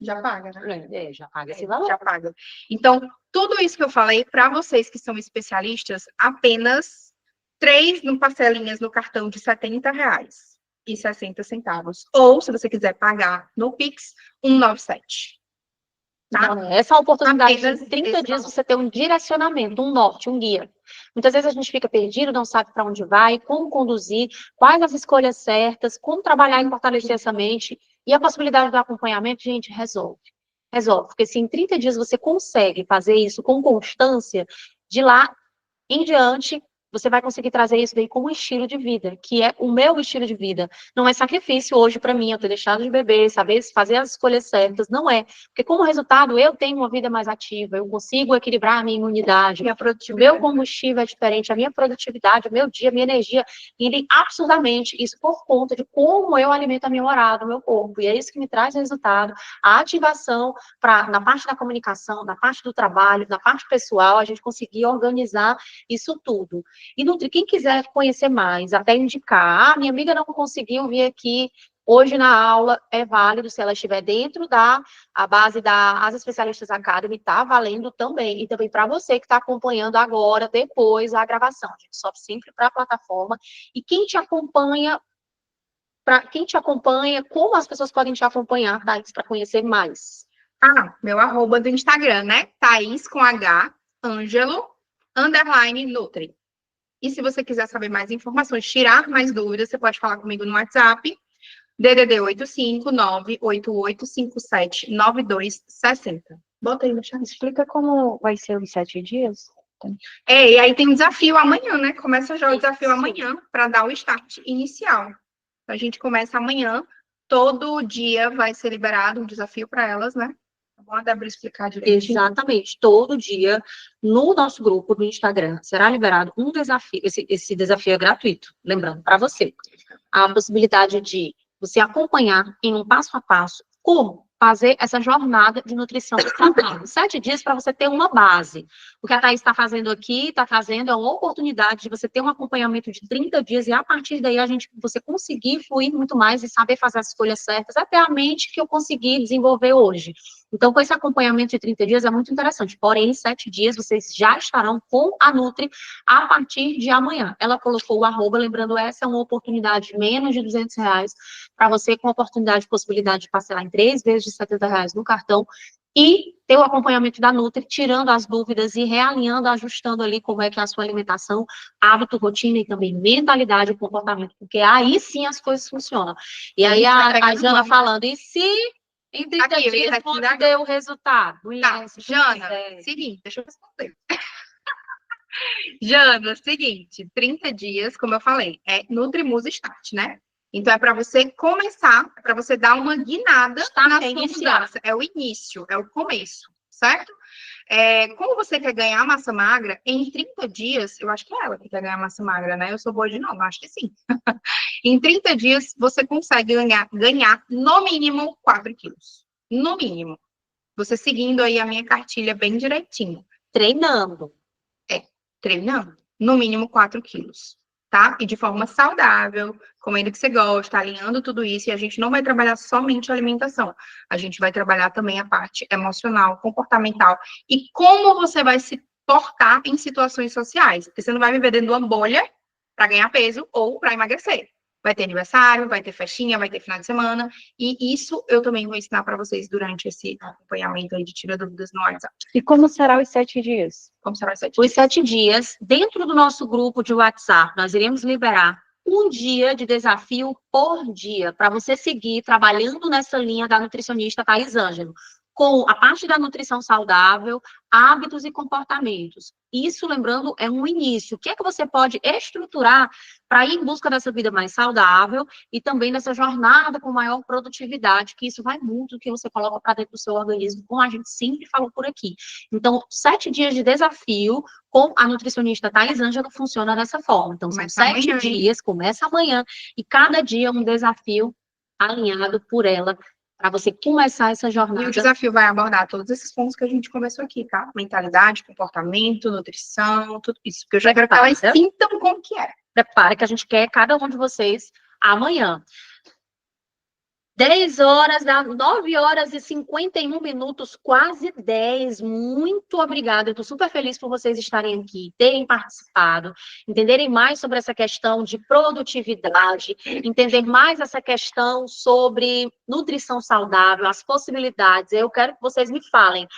Speaker 2: Já paga, né?
Speaker 1: Já paga esse valor.
Speaker 2: Já paga. Então, tudo isso que eu falei, para vocês que são especialistas, apenas 3 parcelinhas no cartão de R$70,60. Ou, se você quiser pagar no Pix, 197. Tá?
Speaker 1: Então, essa oportunidade de 30 dias você ter um direcionamento, um norte, um guia. Muitas vezes a gente fica perdido, não sabe para onde vai, como conduzir, quais as escolhas certas, como trabalhar e fortalecer essa mente. E a possibilidade do acompanhamento, gente, resolve. Resolve. Porque se em 30 dias você consegue fazer isso com constância, de lá em diante, você vai conseguir trazer isso daí como um estilo de vida, que é o meu estilo de vida. Não é sacrifício hoje para mim eu ter deixado de beber, saber fazer as escolhas certas, não é. Porque como resultado, eu tenho uma vida mais ativa, eu consigo equilibrar a minha imunidade, meu combustível é diferente, a minha produtividade, o meu dia, a minha energia, ele absurdamente, isso por conta de como eu alimento a minha morada, o meu corpo, e é isso que me traz resultado, a ativação na parte da comunicação, na parte do trabalho, na parte pessoal, a gente conseguir organizar isso tudo. E, Nutri, quem quiser conhecer mais, até indicar, minha amiga não conseguiu vir aqui hoje na aula, é válido se ela estiver dentro a base da As Especialistas Academy, tá valendo também. E também para você que está acompanhando agora, depois, a gravação. A gente sobe sempre para a plataforma. E quem te acompanha, como as pessoas podem te acompanhar, Thaís, para conhecer mais?
Speaker 2: Meu arroba do Instagram, né? Thaís com H, Ângelo, _ Nutri. E se você quiser saber mais informações, tirar mais dúvidas, você pode falar comigo no WhatsApp, DDD 85988579260. Bota aí no chat.
Speaker 4: Explica como vai ser os 7 dias.
Speaker 2: E aí tem um desafio amanhã, né? Começa já o desafio amanhã, para dar o start inicial. A gente começa amanhã, todo dia vai ser liberado um desafio para elas, né? Vou a Débora explicar direitinho.
Speaker 1: Exatamente. Todo dia, no nosso grupo do Instagram, será liberado um desafio. Esse desafio é gratuito, lembrando, para você. A possibilidade de você acompanhar em um passo a passo como fazer essa jornada de nutrição saudável. 7 dias para você ter uma base. O que a Thaís está fazendo aqui, está trazendo é uma oportunidade de você ter um acompanhamento de 30 dias e a partir daí você conseguir fluir muito mais e saber fazer as escolhas certas, até a mente que eu consegui desenvolver hoje. Então, com esse acompanhamento de 30 dias é muito interessante. Porém, em 7 dias, vocês já estarão com a Nutri a partir de amanhã. Ela colocou o arroba, lembrando, essa é uma oportunidade de menos de R$200 para você, com a oportunidade de possibilidade de parcelar em 3 vezes de R$70 no cartão e ter o acompanhamento da Nutri, tirando as dúvidas e realinhando, ajustando ali como é que é a sua alimentação, hábito, rotina e também mentalidade e comportamento, porque aí sim as coisas funcionam. E aí a Jana falando, e se em 30 dias não deu o resultado?
Speaker 2: Tá, Jana, seguinte, deixa eu responder. Jana, seguinte, 30 dias, como eu falei, é Nutrimuse Start, né? Então, é para você começar, para você dar uma guinada na sua mudança. É o início, é o começo, certo? Como você quer ganhar massa magra, em 30 dias, eu acho que é ela que quer ganhar massa magra, né? Eu sou boa de novo, acho que sim. Em 30 dias, você consegue ganhar no mínimo 4 quilos. No mínimo. Você seguindo aí a minha cartilha bem direitinho.
Speaker 1: Treinando.
Speaker 2: Treinando. No mínimo 4 quilos. Tá? E de forma saudável, comendo o que você gosta, alinhando tudo isso, e a gente não vai trabalhar somente a alimentação, a gente vai trabalhar também a parte emocional, comportamental, e como você vai se portar em situações sociais, porque você não vai viver dentro de uma bolha para ganhar peso ou para emagrecer. Vai ter aniversário, vai ter festinha, vai ter final de semana, e isso eu também vou ensinar para vocês durante esse acompanhamento aí de Tira Dúvidas no WhatsApp.
Speaker 4: E como será os 7 dias?
Speaker 2: Como será os 7 dias?
Speaker 1: Os 7 dias, dentro do nosso grupo de WhatsApp, nós iremos liberar um dia de desafio por dia, para você seguir trabalhando nessa linha da nutricionista Thaís Ângelo, com a parte da nutrição saudável, hábitos e comportamentos. Isso, lembrando, é um início. O que é que você pode estruturar para ir em busca dessa vida mais saudável e também dessa jornada com maior produtividade, que isso vai muito do que você coloca para dentro do seu organismo, como a gente sempre falou por aqui. Então, 7 dias de desafio com a nutricionista Thaís Ângelo funciona dessa forma. Então, são 7 dias, começa amanhã, e cada dia um desafio alinhado por ela, para você começar essa jornada.
Speaker 2: E o desafio vai abordar todos esses pontos que a gente conversou aqui, tá? Mentalidade, comportamento, nutrição, tudo isso. Porque eu já quero que elas sintam como que é.
Speaker 1: Prepara que a gente quer cada um de vocês amanhã. 9 horas e 51 minutos, quase 10. Muito obrigada. Eu estou super feliz por vocês estarem aqui, terem participado, entenderem mais sobre essa questão de produtividade, entender mais essa questão sobre nutrição saudável, as possibilidades. Eu quero que vocês me falem.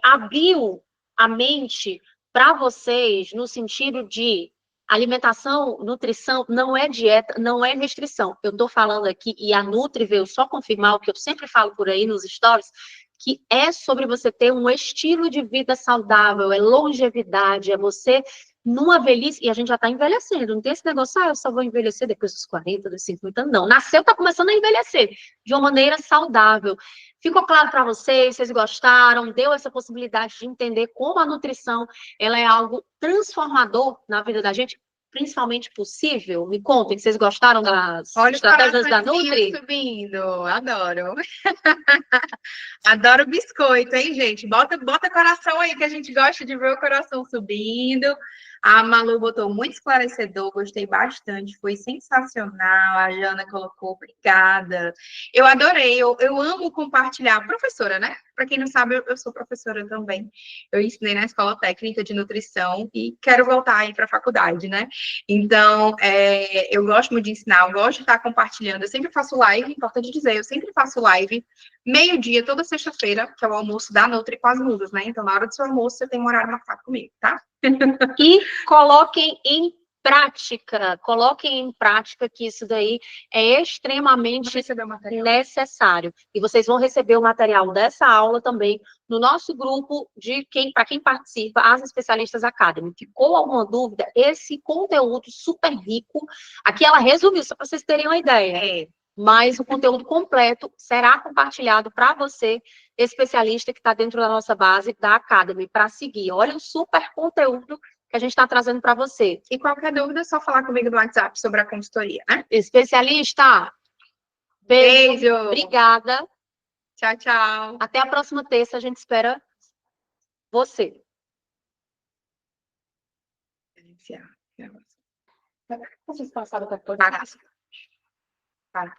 Speaker 1: Abriu a mente para vocês no sentido de alimentação, nutrição, não é dieta, não é restrição. Eu estou falando aqui, e a Nutri veio só confirmar o que eu sempre falo por aí nos stories, que é sobre você ter um estilo de vida saudável, é longevidade, é você numa velhice, e a gente já está envelhecendo, não tem esse negócio, eu só vou envelhecer depois dos 40, dos 50, não. Nasceu, está começando a envelhecer de uma maneira saudável. Ficou claro para vocês, vocês gostaram, deu essa possibilidade de entender como a nutrição, ela é algo transformador na vida da gente, principalmente possível? Me contem, vocês gostaram das
Speaker 2: Olha o
Speaker 1: estratégias da
Speaker 2: coraçãozinho
Speaker 1: Nutri?
Speaker 2: subindo, adoro. Adoro biscoito, hein, gente? Bota coração aí, que a gente gosta de ver o coração subindo. A Malu botou muito esclarecedor, gostei bastante, foi sensacional. A Jana colocou, obrigada. Eu adorei, eu amo compartilhar. Professora, né? Para quem não sabe, eu sou professora também. Eu ensinei na Escola Técnica de Nutrição e quero voltar aí para a faculdade, né? Então, eu gosto muito de ensinar, eu gosto de estar compartilhando. Eu sempre faço live, importante dizer, eu sempre faço live meio-dia, toda sexta-feira, que é o almoço da Nutri com as musas, né? Então, na hora do seu almoço, você tem um horário marcado comigo, tá?
Speaker 1: E coloquem em prática que isso daí é extremamente necessário. E vocês vão receber o material dessa aula também no nosso grupo para quem participa, as Especialistas Academy. Ficou alguma dúvida? Esse conteúdo super rico, aqui ela resumiu, só para vocês terem uma ideia. Mas o conteúdo completo será compartilhado para você, especialista que está dentro da nossa base da Academy, para seguir. Olha o super conteúdo que a gente está trazendo para você.
Speaker 2: E qualquer dúvida é só falar comigo no WhatsApp sobre a consultoria, né?
Speaker 1: Especialista, beijo.
Speaker 2: Beijo.
Speaker 1: Obrigada.
Speaker 2: Tchau, tchau.
Speaker 1: Até a próxima terça, a gente espera você.
Speaker 2: Iniciar.
Speaker 3: Vocês passaram até
Speaker 2: Para.